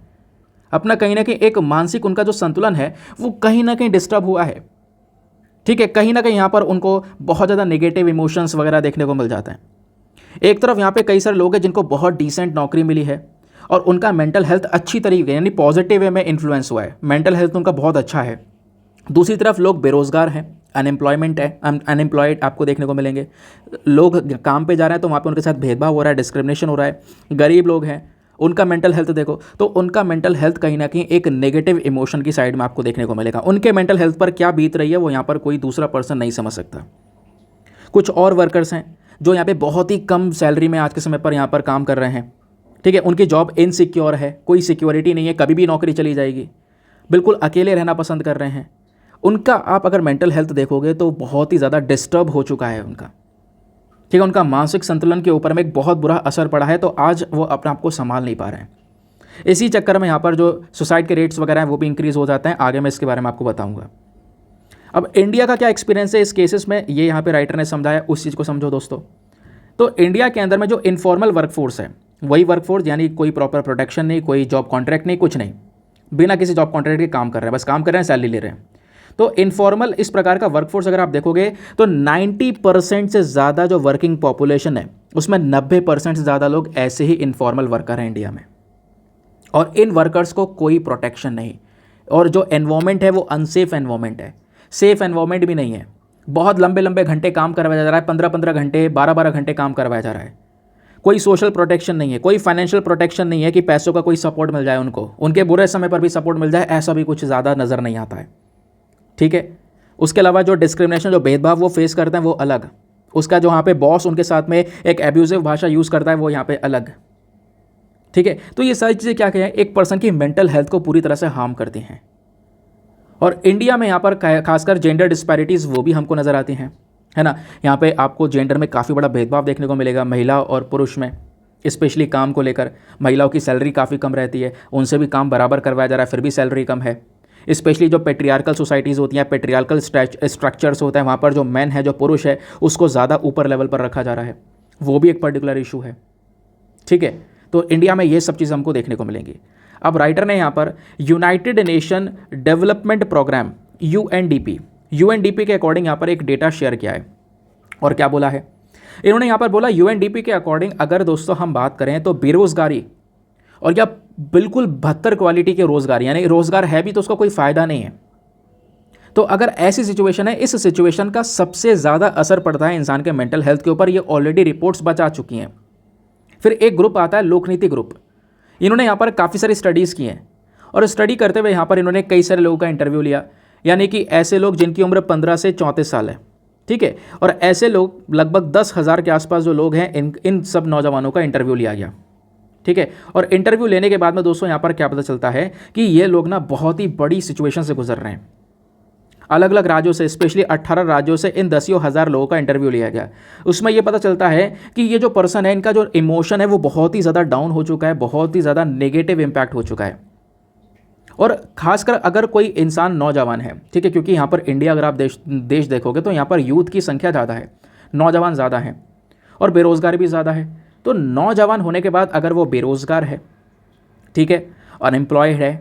अपना कहीं ना कहीं एक मानसिक उनका जो संतुलन है वो कहीं ना कहीं डिस्टर्ब हुआ है। ठीक है, कहीं ना कहीं यहाँ पर उनको बहुत ज़्यादा नेगेटिव इमोशंस वगैरह देखने को मिल जाते हैं। एक तरफ यहाँ पे कई सारे लोग हैं जिनको बहुत डिसेंट नौकरी मिली है और उनका मेंटल हेल्थ अच्छी तरीके यानी पॉजिटिव वे में इन्फ्लुएंस हुआ है, मेंटल हेल्थ उनका बहुत अच्छा है। दूसरी तरफ लोग बेरोज़गार हैं, अनएम्प्लॉयमेंट है, अनएम्प्लॉयड आपको देखने को मिलेंगे। लोग काम पे जा रहे हैं तो वहाँ पे उनके साथ भेदभाव हो रहा है, डिस्क्रिमिनेशन हो रहा है। गरीब लोग हैं, उनका मेंटल हेल्थ देखो तो उनका मेंटल हेल्थ कहीं ना कहीं एक नेगेटिव इमोशन की साइड में आपको देखने को मिलेगा। उनके मेंटल हेल्थ पर क्या बीत रही है वो यहाँ पर कोई दूसरा पर्सन नहीं समझ सकता। कुछ और वर्कर्स हैं जो यहाँ पे बहुत ही कम सैलरी में आज के समय पर यहाँ पर काम कर रहे हैं। ठीक है, उनकी जॉब इनसिक्योर है, कोई सिक्योरिटी नहीं है, कभी भी नौकरी चली जाएगी, बिल्कुल अकेले रहना पसंद कर रहे हैं। उनका आप अगर मेंटल हेल्थ देखोगे तो बहुत ही ज़्यादा डिस्टर्ब हो चुका है उनका। ठीक है, उनका मानसिक संतुलन के ऊपर में एक बहुत बुरा असर पड़ा है, तो आज वो अपने आप को संभाल नहीं पा रहे हैं। इसी चक्कर में यहाँ पर जो सुसाइड के रेट्स वगैरह हैं वो भी इंक्रीज़ हो जाते हैं। आगे मैं इसके बारे में आपको बताऊँगा। अब इंडिया का क्या एक्सपीरियंस है इस केसेस में, ये यहाँ पर राइटर ने समझाया, उस चीज़ को समझो दोस्तों। तो इंडिया के अंदर में जो इनफॉर्मल वर्कफोर्स है, वही वर्कफोर्स यानी कोई प्रॉपर प्रोटेक्शन नहीं, कोई जॉब कॉन्ट्रैक्ट नहीं, कुछ नहीं, बिना किसी जॉब कॉन्ट्रैक्ट के काम कर रहे हैं, बस काम कर रहे हैं, सैलरी ले रहे हैं। तो इनफॉर्मल इस प्रकार का वर्कफोर्स अगर आप देखोगे तो 90% से ज़्यादा जो वर्किंग पॉपुलेशन है उसमें 90% से ज़्यादा लोग ऐसे ही इनफॉर्मल वर्कर हैं इंडिया में। और इन वर्कर्स को कोई प्रोटेक्शन नहीं, और जो एनवायरमेंट है वो अनसेफ एनवायरमेंट है, सेफ एनवायरमेंट भी नहीं है। बहुत लंबे लंबे घंटे काम करवाया जा रहा है, 15-15 घंटे, 12-12 घंटे काम करवाया जा रहा है। कोई सोशल प्रोटेक्शन नहीं है, कोई फाइनेंशियल प्रोटेक्शन नहीं है कि पैसों का कोई सपोर्ट मिल जाए उनको, उनके बुरे समय पर भी सपोर्ट मिल जाए, ऐसा भी कुछ ज़्यादा नज़र नहीं आता है। ठीक है, उसके अलावा जो डिस्क्रिमिनेशन, जो भेदभाव वो फेस करते हैं वो अलग, उसका जो यहाँ पे बॉस उनके साथ में एक एब्यूजिव भाषा यूज़ करता है वो यहाँ पे अलग। ठीक है, तो ये सारी चीज़ें क्या कहें, एक पर्सन की मेंटल हेल्थ को पूरी तरह से हार्म करती हैं। और इंडिया में यहाँ पर खासकर जेंडर डिस्पैरिटीज़ वो भी हमको नज़र आती हैं, है ना। यहाँ पे आपको जेंडर में काफ़ी बड़ा भेदभाव देखने को मिलेगा, महिला और पुरुष में, स्पेशली काम को लेकर। महिलाओं की सैलरी काफ़ी कम रहती है, उनसे भी काम बराबर करवाया जा रहा है, फिर भी सैलरी कम है। स्पेशली जो पेट्रियार्कल सोसाइटीज़ होती हैं, पेट्रियार्कल स्ट्रक्चर्स होते हैं, वहाँ पर जो मैन है, जो पुरुष है, उसको ज़्यादा ऊपर लेवल पर रखा जा रहा है, वो भी एक पर्टिकुलर इशू है। ठीक है, तो इंडिया में ये सब चीज़ हमको देखने को मिलेंगी। अब राइटर ने यहाँ पर united nation development program UNDP के अकॉर्डिंग यहाँ पर एक डेटा शेयर किया है। और क्या बोला है इन्होंने यहाँ पर बोला, यूएनडीपी के अकॉर्डिंग अगर दोस्तों हम बात करें तो बेरोज़गारी, और या बिल्कुल बदतर क्वालिटी के रोज़गार, यानी रोज़गार है भी तो उसका कोई फ़ायदा नहीं है। तो अगर ऐसी सिचुएशन है, इस सिचुएशन का सबसे ज़्यादा असर पड़ता है इंसान के मेंटल हेल्थ के ऊपर। ये ऑलरेडी रिपोर्ट्स बचा चुकी हैं। फिर एक ग्रुप आता है लोकनीति ग्रुप, इन्होंने यहाँ पर काफ़ी सारी स्टडीज़ की हैं, और स्टडी करते हुए यहाँ पर इन्होंने कई सारे लोगों का इंटरव्यू लिया, यानी कि ऐसे लोग जिनकी उम्र 15 से 34 साल है। ठीक है, और ऐसे लोग लगभग 10,000 के आसपास जो लोग हैं, इन सब नौजवानों का इंटरव्यू लिया गया। ठीक है, और इंटरव्यू लेने के बाद में दोस्तों यहाँ पर क्या पता चलता है कि ये लोग ना बहुत ही बड़ी सिचुएशन से गुजर रहे हैं। अलग अलग राज्यों से, स्पेशली 18 राज्यों से इन 10,000 लोगों का इंटरव्यू लिया गया। उसमें ये पता चलता है कि ये जो पर्सन है, इनका जो इमोशन है वो बहुत ही ज़्यादा डाउन हो चुका है, बहुत ही ज़्यादा नेगेटिव इम्पैक्ट हो चुका है। और खासकर अगर कोई इंसान नौजवान है, ठीक है, क्योंकि यहाँ पर इंडिया अगर आप देश देखोगे तो यहाँ पर यूथ की संख्या ज़्यादा है, नौजवान ज़्यादा हैं और बेरोज़गार भी ज़्यादा है। तो नौजवान होने के बाद अगर वो बेरोज़गार है, ठीक है, अनएम्प्लॉयड है,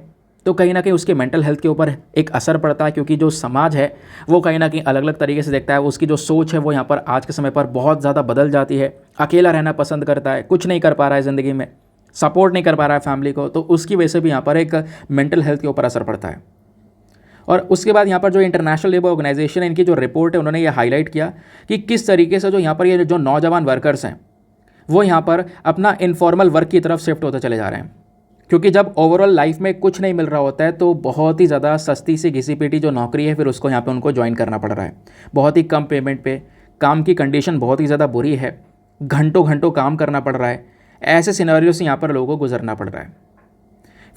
तो कहीं ना कहीं उसके मेंटल हेल्थ के ऊपर एक असर पड़ता है, क्योंकि जो समाज है वो कहीं ना कहीं अलग अलग तरीके से देखता है। उसकी जो सोच है वो यहाँ पर आज के समय पर बहुत ज़्यादा बदल जाती है। अकेला रहना पसंद करता है, कुछ नहीं कर पा रहा है ज़िंदगी में, सपोर्ट नहीं कर पा रहा है फैमिली को, तो उसकी वजह से भी यहाँ पर एक मेंटल हेल्थ के ऊपर असर पड़ता है। और उसके बाद यहाँ पर जो इंटरनेशनल लेबर ऑर्गेनाइजेशन है, इनकी जो रिपोर्ट है, उन्होंने ये हाईलाइट किया कि किस तरीके से जो यहाँ पर ये जो नौजवान वर्कर्स हैं वो यहाँ पर अपना इनफॉर्मल वर्क की तरफ शिफ्ट होते चले जा रहे हैं। क्योंकि जब ओवरऑल लाइफ में कुछ नहीं मिल रहा होता है तो बहुत ही ज़्यादा सस्ती सी घिसी पीटी जो नौकरी है फिर उसको यहाँ पे उनको ज्वाइन करना पड़ रहा है, बहुत ही कम पेमेंट पे, काम की कंडीशन बहुत ही ज़्यादा बुरी है, घंटों घंटों काम करना पड़ रहा है। ऐसे सिनेरियो से यहाँ पर लोगों को गुजरना पड़ रहा है।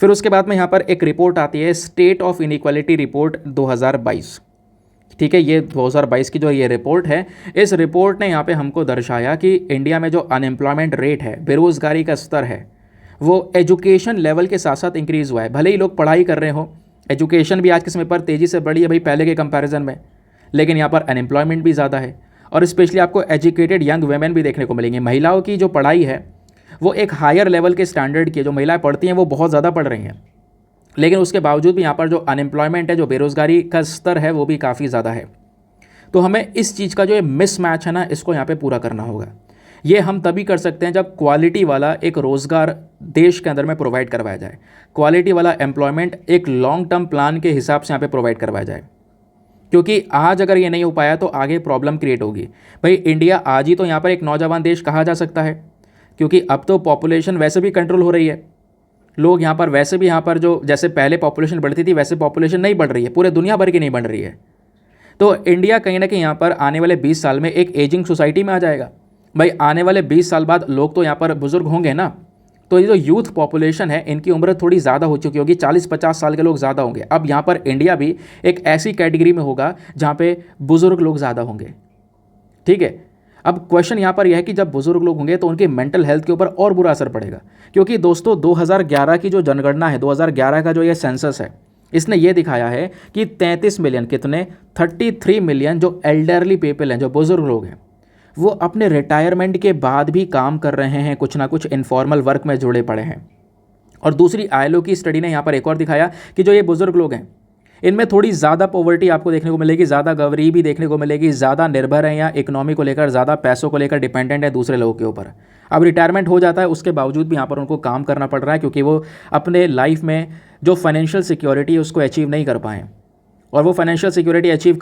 फिर उसके बाद में यहाँ पर एक रिपोर्ट आती है, स्टेट ऑफ इनइक्वालिटी रिपोर्ट 2022, ठीक है। ये 2022 की जो ये रिपोर्ट है, इस रिपोर्ट ने यहाँ पे हमको दर्शाया कि इंडिया में जो अनएम्प्लॉयमेंट रेट है, बेरोज़गारी का स्तर है, वो एजुकेशन लेवल के साथ साथ इंक्रीज़ हुआ है। भले ही लोग पढ़ाई कर रहे हो, एजुकेशन भी आज के समय पर तेज़ी से बढ़ी है भाई पहले के कंपैरिजन में, लेकिन यहाँ पर अनएम्प्लॉयमेंट भी ज़्यादा है। और स्पेशली आपको एजुकेटेड यंग वेमेन भी देखने को मिलेंगे। महिलाओं की जो पढ़ाई है वो एक हायर लेवल के स्टैंडर्ड की, जो महिलाएं पढ़ती हैं वो बहुत ज़्यादा पढ़ रही हैं, लेकिन उसके बावजूद भी यहाँ पर जो अनएम्प्लॉयमेंट है, जो बेरोज़गारी का स्तर है, वो भी काफ़ी ज़्यादा है। तो हमें इस चीज़ का जो ये मिसमैच है ना, इसको यहाँ पे पूरा करना होगा। ये हम तभी कर सकते हैं जब क्वालिटी वाला एक रोज़गार देश के अंदर में प्रोवाइड करवाया जाए, क्वालिटी वाला एम्प्लॉयमेंट एक लॉन्ग टर्म प्लान के हिसाब से यहाँ पे प्रोवाइड करवाया जाए। क्योंकि आज अगर ये नहीं हो पाया तो आगे प्रॉब्लम क्रिएट होगी। भाई इंडिया आज ही तो यहाँ पर एक नौजवान देश कहा जा सकता है, क्योंकि अब तो पॉपुलेशन वैसे भी कंट्रोल हो रही है। लोग यहाँ पर वैसे भी यहाँ पर जो जैसे पहले पॉपुलेशन बढ़ती थी वैसे पॉपुलेशन नहीं बढ़ रही है, पूरे दुनिया भर की नहीं बढ़ रही है। तो इंडिया कहीं ना कहीं यहाँ पर आने वाले 20 साल में एक एजिंग सोसाइटी में आ जाएगा। भाई आने वाले 20 साल बाद लोग तो यहाँ पर बुजुर्ग होंगे ना, तो ये जो यूथ पॉपुलेशन है इनकी उम्र थोड़ी ज़्यादा हो चुकी होगी, 40-50 साल के लोग ज़्यादा होंगे। अब यहाँ पर इंडिया भी एक ऐसी कैटेगरी में होगा जहाँ पे बुज़ुर्ग लोग ज़्यादा होंगे, ठीक है। अब क्वेश्चन यहाँ पर यह है कि जब बुजुर्ग लोग होंगे तो उनकी मेंटल हेल्थ के ऊपर और बुरा असर पड़ेगा। क्योंकि दोस्तों 2011 की जो जनगणना है, 2011 का जो ये सेंसस है, इसने ये दिखाया है कि 33 मिलियन, कितने, 33 मिलियन जो एल्डरली पीपल हैं, जो बुजुर्ग लोग हैं, वो अपने रिटायरमेंट के बाद भी काम कर रहे हैं, कुछ ना कुछ इनफॉर्मल वर्क में जुड़े पड़े हैं। और दूसरी आईएलओ की स्टडी ने यहाँ पर एक और दिखाया कि जो ये बुजुर्ग लोग हैं इनमें थोड़ी ज़्यादा पॉवर्टी आपको देखने को मिलेगी, ज़्यादा गरीबी देखने को मिलेगी, ज़्यादा निर्भर है या इकोनॉमी को लेकर, ज़्यादा पैसों को लेकर डिपेंडेंट है दूसरे लोगों के ऊपर। अब रिटायरमेंट हो जाता है, उसके बावजूद भी यहाँ पर उनको काम करना पड़ रहा है, क्योंकि वो अपने लाइफ में जो फाइनेंशियल सिक्योरिटी है उसको अचीव नहीं कर पाएँ। और वो फाइनेंशियल सिक्योरिटी अचीव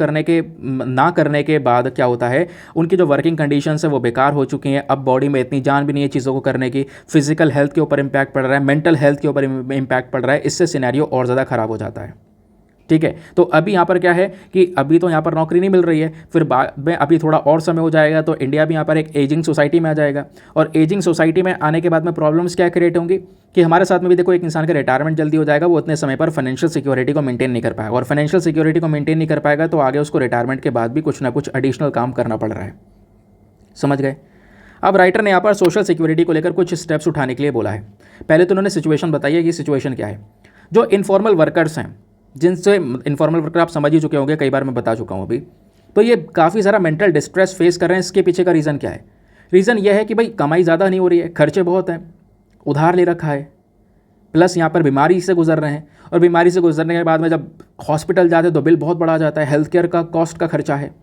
ना करने के बाद क्या होता है, उनकी जो वर्किंग कंडीशंस है वो बेकार हो चुकी हैं। अब बॉडी में इतनी जान भी नहीं है चीज़ों को करने की, फिजिकल हेल्थ के ऊपर इम्पैक्ट पड़ रहा है, मेंटल हेल्थ के ऊपर इम्पैक्ट पड़ रहा है, इससे सिनेरियो और ज़्यादा ख़राब हो जाता है, ठीक है। तो अभी यहाँ पर क्या है कि अभी तो यहाँ पर नौकरी नहीं मिल रही है, फिर बाद में अभी थोड़ा और समय हो जाएगा तो इंडिया भी यहाँ पर एक एजिंग सोसाइटी में आ जाएगा। और एजिंग सोसाइटी में आने के बाद में प्रॉब्लम्स क्या क्रिएट होंगी कि हमारे साथ में भी देखो एक इंसान का रिटायरमेंट जल्दी हो जाएगा, वो उतने समय पर फाइनेंशियल सिक्योरिटी को मेंटेन नहीं कर पाएगा, और फाइनेंशियल सिक्योरिटी को मेंटेन नहीं कर पाएगा तो आगे उसको रिटायरमेंट के बाद भी कुछ ना कुछ एडिशनल काम करना पड़ रहा है। समझ गए। अब राइटर ने यहाँ पर सोशल सिक्योरिटी को लेकर कुछ स्टेप्स उठाने के लिए बोला है। पहले तो उन्होंने सिचुएशन बताई है कि सिचुएशन क्या है। जो इनफॉर्मल वर्कर्स हैं, जिनसे इनफॉर्मल वर्कर आप समझ ही चुके होंगे, कई बार मैं बता चुका हूँ अभी, तो ये काफ़ी सारा मेंटल डिस्ट्रेस फेस कर रहे हैं। इसके पीछे का रीज़न क्या है? रीज़न ये है कि भाई कमाई ज़्यादा नहीं हो रही है, खर्चे बहुत हैं, उधार ले रखा है, प्लस यहाँ पर बीमारी से गुजर रहे हैं, और बीमारी से गुजरने के बाद में जब हॉस्पिटल जाते हैं तो बिल बहुत बड़ा जाता है, हेल्थ केयर का कॉस्ट का खर्चा है।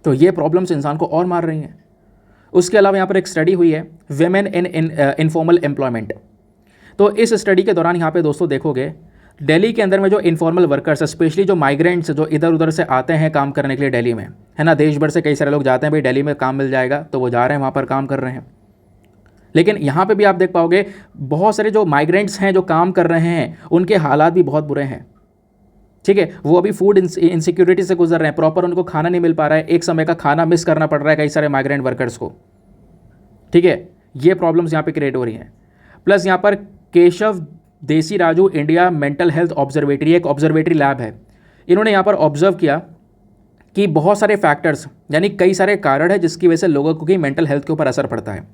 तो ये प्रॉब्लम्स इंसान को और मार रही हैं। उसके अलावा यहाँ पर एक स्टडी हुई है, वेमेन इन इनफॉर्मल एम्प्लॉयमेंट। तो इस स्टडी के दौरान यहाँ पे दोस्तों देखोगे, दिल्ली के अंदर में जो इनफॉर्मल वर्कर्स, स्पेशली जो माइग्रेंट्स जो इधर उधर से आते हैं काम करने के लिए दिल्ली में, है ना, देश भर से कई सारे लोग जाते हैं भाई दिल्ली में काम मिल जाएगा, तो वो जा रहे हैं वहाँ पर काम कर रहे हैं। लेकिन यहाँ पे भी आप देख पाओगे बहुत सारे जो माइग्रेंट्स हैं जो काम कर रहे हैं, उनके हालात भी बहुत बुरे हैं, ठीक है। वो अभी फूड इनसिक्योरिटी से गुजर रहे हैं, प्रॉपर उनको खाना नहीं मिल पा रहा है, एक समय का खाना मिस करना पड़ रहा है कई सारे माइग्रेंट वर्कर्स को, ठीक है। ये प्रॉब्लम्स यहाँ पे क्रिएट हो रही हैं। प्लस यहाँ पर केशव देसी Raju India mental health observatory, एक ऑब्जर्वेटरी लैब है, इन्होंने यहाँ पर ऑब्जर्व किया कि बहुत सारे फैक्टर्स यानी कई सारे कारण हैं जिसकी वजह से लोगों को की मेंटल हेल्थ के ऊपर असर पड़ता है।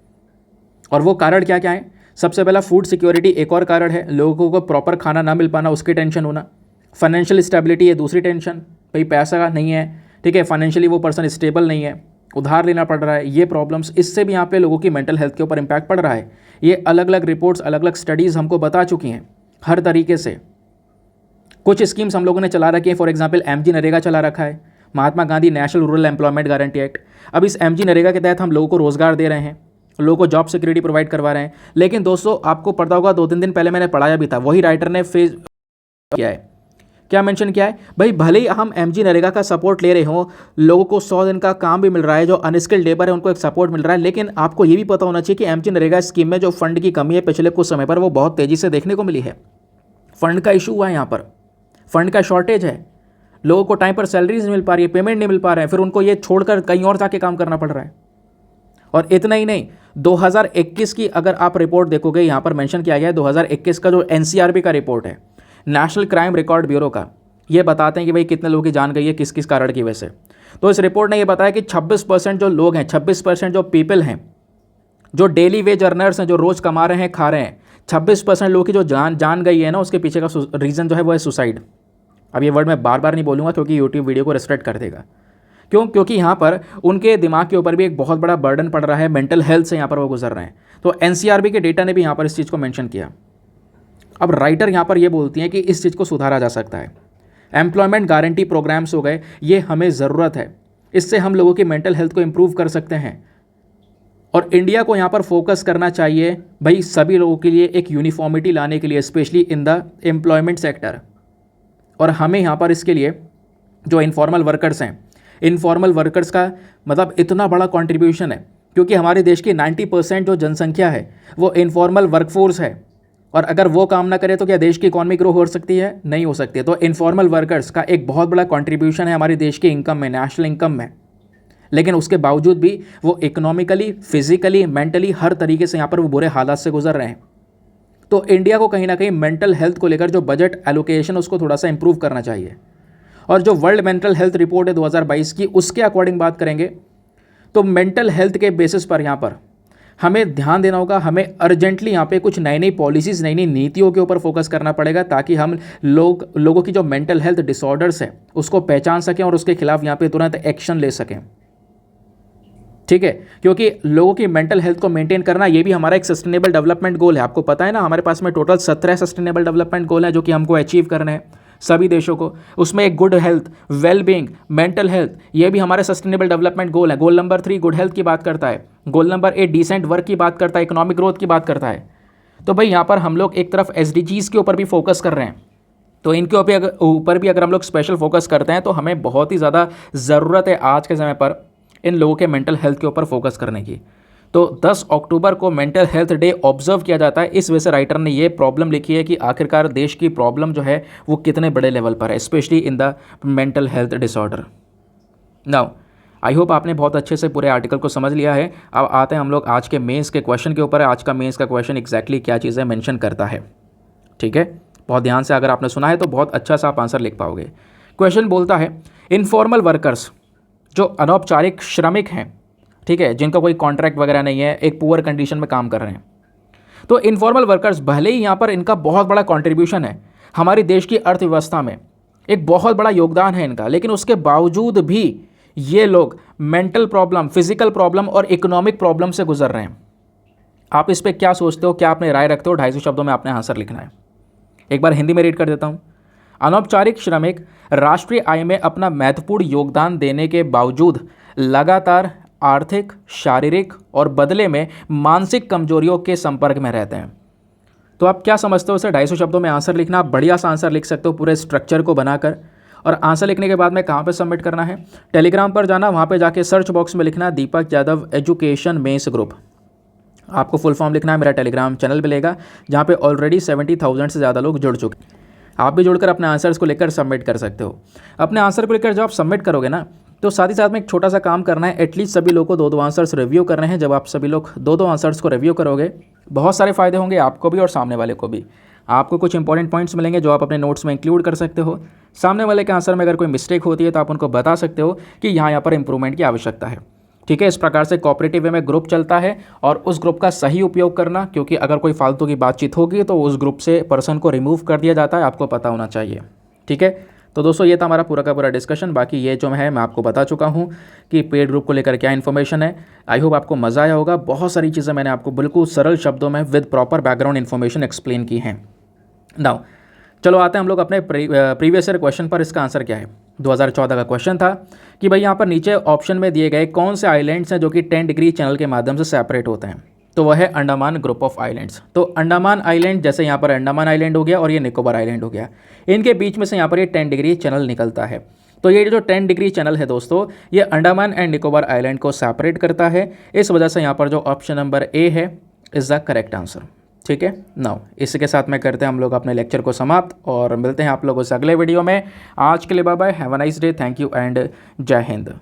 और वो कारण क्या क्या है? सबसे पहला फूड सिक्योरिटी एक और कारण है, लोगों को प्रॉपर खाना ना मिल पाना, उसकी टेंशन होना। फाइनेंशियल स्टेबिलिटी है दूसरी टेंशन, भाई पैसा नहीं है, ठीक है, फाइनेंशियली वो पर्सन स्टेबल नहीं है, उधार लेना पड़ रहा है, ये प्रॉब्लम्स, इससे भी यहाँ पे लोगों की मेंटल हेल्थ के ऊपर इम्पैक्ट पड़ रहा है। ये अलग अलग रिपोर्ट्स, अलग अलग स्टडीज़ हमको बता चुकी हैं हर तरीके से। कुछ स्कीम्स हम लोगों ने चला रखी है, फॉर एग्जाम्पल MG नरेगा चला रखा है, Mahatma Gandhi national rural employment guarantee act. अब इस MG नरेगा के तहत हम लोगों को रोजगार दे रहे हैं, लोगों को जॉब सिक्योरिटी प्रोवाइड करवा रहे हैं। लेकिन दोस्तों आपको पता होगा, 2-3 दिन पहले मैंने पढ़ाया भी था, वही राइटर ने फेज किया है, क्या मेंशन किया है, भाई भले ही हम MG नरेगा का सपोर्ट ले रहे हो, लोगों को 100 दिन का काम भी मिल रहा है, जो अनस्किल्ड लेबर है उनको एक सपोर्ट मिल रहा है, लेकिन आपको ये भी पता होना चाहिए कि MG नरेगा स्कीम में जो फंड की कमी है पिछले कुछ समय पर वो बहुत तेज़ी से देखने को मिली है। फंड का इशू हुआ है, यहाँ पर फंड का शॉर्टेज है, लोगों को टाइम पर सैलरीज नहीं मिल पा रही है, पेमेंट नहीं मिल पा रहा है, फिर उनको ये छोड़कर कहीं और जाके काम करना पड़ रहा है। और इतना ही नहीं, 2021 की अगर आप रिपोर्ट देखोगे, यहाँ पर मेंशन किया गया है 2021 का जो NCRB का रिपोर्ट है, नेशनल क्राइम रिकॉर्ड ब्यूरो का, ये बताते हैं कि भाई कितने लोगों की जान गई है किस किस कारण की वजह से। तो इस रिपोर्ट ने ये बताया कि 26% जो लोग हैं, 26% जो पीपल हैं, जो डेली वेज अर्नर्स हैं, जो रोज़ कमा रहे हैं, खा रहे हैं, 26% लोगों की जो जान गई है ना, उसके पीछे का रीज़न जो है वो है सुसाइड। अब ये वर्ड मैं बार बार नहीं बोलूँगा क्योंकि यूट्यूब वीडियो को रिस्ट्रिक्ट कर देगा। क्यों? क्योंकि यहाँ पर उनके दिमाग के ऊपर भी एक बहुत बड़ा बर्डन पड़ रहा है, मेंटल हेल्थ से यहाँ पर वो गुजर रहे हैं। तो NCRB के डेटा ने भी यहाँ पर इस चीज़ को मेंशन किया। अब राइटर यहाँ पर ये बोलती हैं कि इस चीज़ को सुधारा जा सकता है। एम्प्लॉयमेंट गारंटी प्रोग्राम्स हो गए, ये हमें ज़रूरत है, इससे हम लोगों की मेंटल हेल्थ को इम्प्रूव कर सकते हैं। और इंडिया को यहाँ पर फोकस करना चाहिए भाई सभी लोगों के लिए एक यूनिफॉर्मिटी लाने के लिए, specially in the employment sector. और हमें यहाँ पर इसके लिए जो इनफॉर्मल वर्कर्स हैं, इनफॉर्मल वर्कर्स का मतलब इतना बड़ा कंट्रीब्यूशन है, क्योंकि हमारे देश की 90% जो जनसंख्या है वो इनफॉर्मल वर्कफोर्स है। और अगर वो काम ना करे तो क्या देश की इकॉनमी ग्रो हो सकती है? नहीं हो सकती है। तो इनफॉर्मल वर्कर्स का एक बहुत बड़ा कंट्रीब्यूशन है हमारे देश की इनकम में, नेशनल इनकम में। लेकिन उसके बावजूद भी वो इकोनॉमिकली, फिजिकली, मेंटली हर तरीके से यहाँ पर वो बुरे हालात से गुजर रहे हैं। तो इंडिया को कहीं ना कहीं मेंटल हेल्थ को लेकर जो बजट एलोकेशन उसको थोड़ा सा इंप्रूव करना चाहिए। और जो वर्ल्ड मेंटल हेल्थ रिपोर्ट है 2022 की, उसके अकॉर्डिंग बात करेंगे तो मेंटल हेल्थ के बेसिस पर यहाँ पर हमें ध्यान देना होगा, हमें अर्जेंटली यहाँ पे कुछ नई नई पॉलिसीज़, नई नई नीतियों के ऊपर फोकस करना पड़ेगा, ताकि हम लोगों की जो मेंटल हेल्थ डिसऑर्डर्स है उसको पहचान सकें और उसके खिलाफ यहाँ पे तुरंत एक्शन ले सकें। ठीक है, क्योंकि लोगों की मेंटल हेल्थ को मेंटेन करना ये भी हमारा एक सस्टेनेबल डेवलपमेंट गोल है। आपको पता है ना, हमारे पास में टोटल 17 सस्टेनेबल डेवलपमेंट गोल हैं जो कि हमको अचीव करने हैं सभी देशों को। उसमें एक good health, well being, mental health, ये भी हमारे सस्टेनेबल डेवलपमेंट गोल है। गोल नंबर 3 गुड हेल्थ की बात करता है, गोल नंबर 8 डिसेंट वर्क की बात करता है, इकोनॉमिक ग्रोथ की बात करता है। तो भाई यहाँ पर हम लोग एक तरफ SDGs के ऊपर भी फोकस कर रहे हैं, तो इनके ऊपर भी अगर हम लोग स्पेशल फोकस करते हैं तो हमें बहुत ही ज़्यादा ज़रूरत है आज के समय पर इन लोगों के मेंटल हेल्थ के ऊपर फोकस करने की। तो 10 अक्टूबर को मेंटल हेल्थ डे ऑब्जर्व किया जाता है। इस वजह से राइटर ने ये प्रॉब्लम लिखी है कि आखिरकार देश की प्रॉब्लम जो है वो कितने बड़े लेवल पर है, specially in the mental health disorder. Now I hope आपने बहुत अच्छे से पूरे आर्टिकल को समझ लिया है। अब आते हैं हम लोग आज के मेंस के क्वेश्चन के ऊपर। आज का मेंस का क्वेश्चन एग्जैक्टली क्या चीज़ें मेंशन करता है, ठीक है, बहुत ध्यान से अगर आपने सुना है तो बहुत अच्छा सा आप आंसर लिख पाओगे। क्वेश्चन बोलता है इनफॉर्मल वर्कर्स, जो अनौपचारिक श्रमिक हैं, ठीक है, जिनका कोई कॉन्ट्रैक्ट वगैरह नहीं है, एक पुअर कंडीशन में काम कर रहे हैं, तो इनफॉर्मल वर्कर्स भले ही यहाँ पर इनका बहुत बड़ा कंट्रीब्यूशन है हमारी देश की अर्थव्यवस्था में, एक बहुत बड़ा योगदान है इनका, लेकिन उसके बावजूद भी ये लोग मेंटल प्रॉब्लम, फिजिकल प्रॉब्लम और इकोनॉमिक प्रॉब्लम से गुजर रहे हैं। आप इस पर क्या सोचते हो, क्या आपने राय रखते हो? 250 शब्दों में आपने आंसर लिखना है। एक बार हिंदी में रीड कर देता हूँ। अनौपचारिक श्रमिक राष्ट्रीय आय में अपना महत्वपूर्ण योगदान देने के बावजूद लगातार आर्थिक, शारीरिक और बदले में मानसिक कमजोरियों के संपर्क में रहते हैं। तो आप क्या समझते हो इसे? 250 शब्दों में आंसर लिखना। आप बढ़िया सा आंसर लिख सकते हो पूरे स्ट्रक्चर को बनाकर। और आंसर लिखने के बाद में कहाँ पे सबमिट करना है? टेलीग्राम पर जाना, वहाँ पे जाके सर्च बॉक्स में लिखना दीपक यादव एजुकेशन मेंस ग्रुप। आपको फुल फॉर्म लिखना है, मेरा टेलीग्राम चैनल मिलेगा जहाँ पे ऑलरेडी 70,000 से ज़्यादा लोग जुड़ चुके हैं। आप भी जुड़कर अपने आंसर्स को लेकर सबमिट कर सकते हो। अपने आंसर को लेकर जब आप सबमिट करोगे ना, तो साथ ही साथ में एक छोटा सा काम करना है, एटलीस्ट सभी लोगों को 2-2 आंसर्स रिव्यू करने हैं। जब आप सभी लोग 2-2 आंसर्स को रिव्यू करोगे, बहुत सारे फ़ायदे होंगे आपको भी और सामने वाले को भी। आपको कुछ इंपॉर्टेंट पॉइंट्स मिलेंगे जो आप अपने नोट्स में इंक्लूड कर सकते हो। सामने वाले के आंसर में अगर कोई मिस्टेक होती है तो आप उनको बता सकते हो कि यहाँ पर इंप्रूवमेंट की आवश्यकता है। ठीक है, इस प्रकार से कोऑपरेटिव वे में ग्रुप चलता है और उस ग्रुप का सही उपयोग करना, क्योंकि अगर कोई फालतू की बातचीत होगी तो उस ग्रुप से पर्सन को रिमूव कर दिया जाता है, आपको पता होना चाहिए। ठीक है, तो दोस्तों ये था हमारा पूरा का पूरा डिस्कशन। बाकी ये जो है मैं आपको बता चुका हूँ कि पेड ग्रुप को लेकर क्या इन्फॉर्मेशन है। आई होप आपको मज़ा आया होगा। बहुत सारी चीज़ें मैंने आपको बिल्कुल सरल शब्दों में with proper background information explain की हैं। नाउ चलो आते हैं हम लोग अपने प्रीवियस ईयर क्वेश्चन पर। इसका आंसर क्या है? 2014 का क्वेश्चन था कि भाई यहाँ पर नीचे ऑप्शन में दिए गए कौन से आइलैंड्स हैं जो कि 10 डिग्री चैनल के माध्यम से सेपरेट होते हैं। तो वह है अंडमान ग्रुप ऑफ आइलैंड्स। तो अंडमान आइलैंड, जैसे यहाँ पर अंडमान आइलैंड हो गया और ये निकोबार आइलैंड हो गया, इनके बीच में से यहाँ पर ये 10 डिग्री चैनल निकलता है। तो ये जो 10 डिग्री चैनल है दोस्तों, ये अंडमान एंड निकोबार आइलैंड को सेपरेट करता है। इस वजह से यहाँ पर जो ऑप्शन नंबर ए है इज़ द करेक्ट आंसर। ठीक है, नाउ इसी के साथ में करते हैं हम लोग अपने लेक्चर को समाप्त और मिलते हैं आप लोगों से अगले वीडियो में। आज के लिए bye bye, have a nice day, thank you and जय हिंद।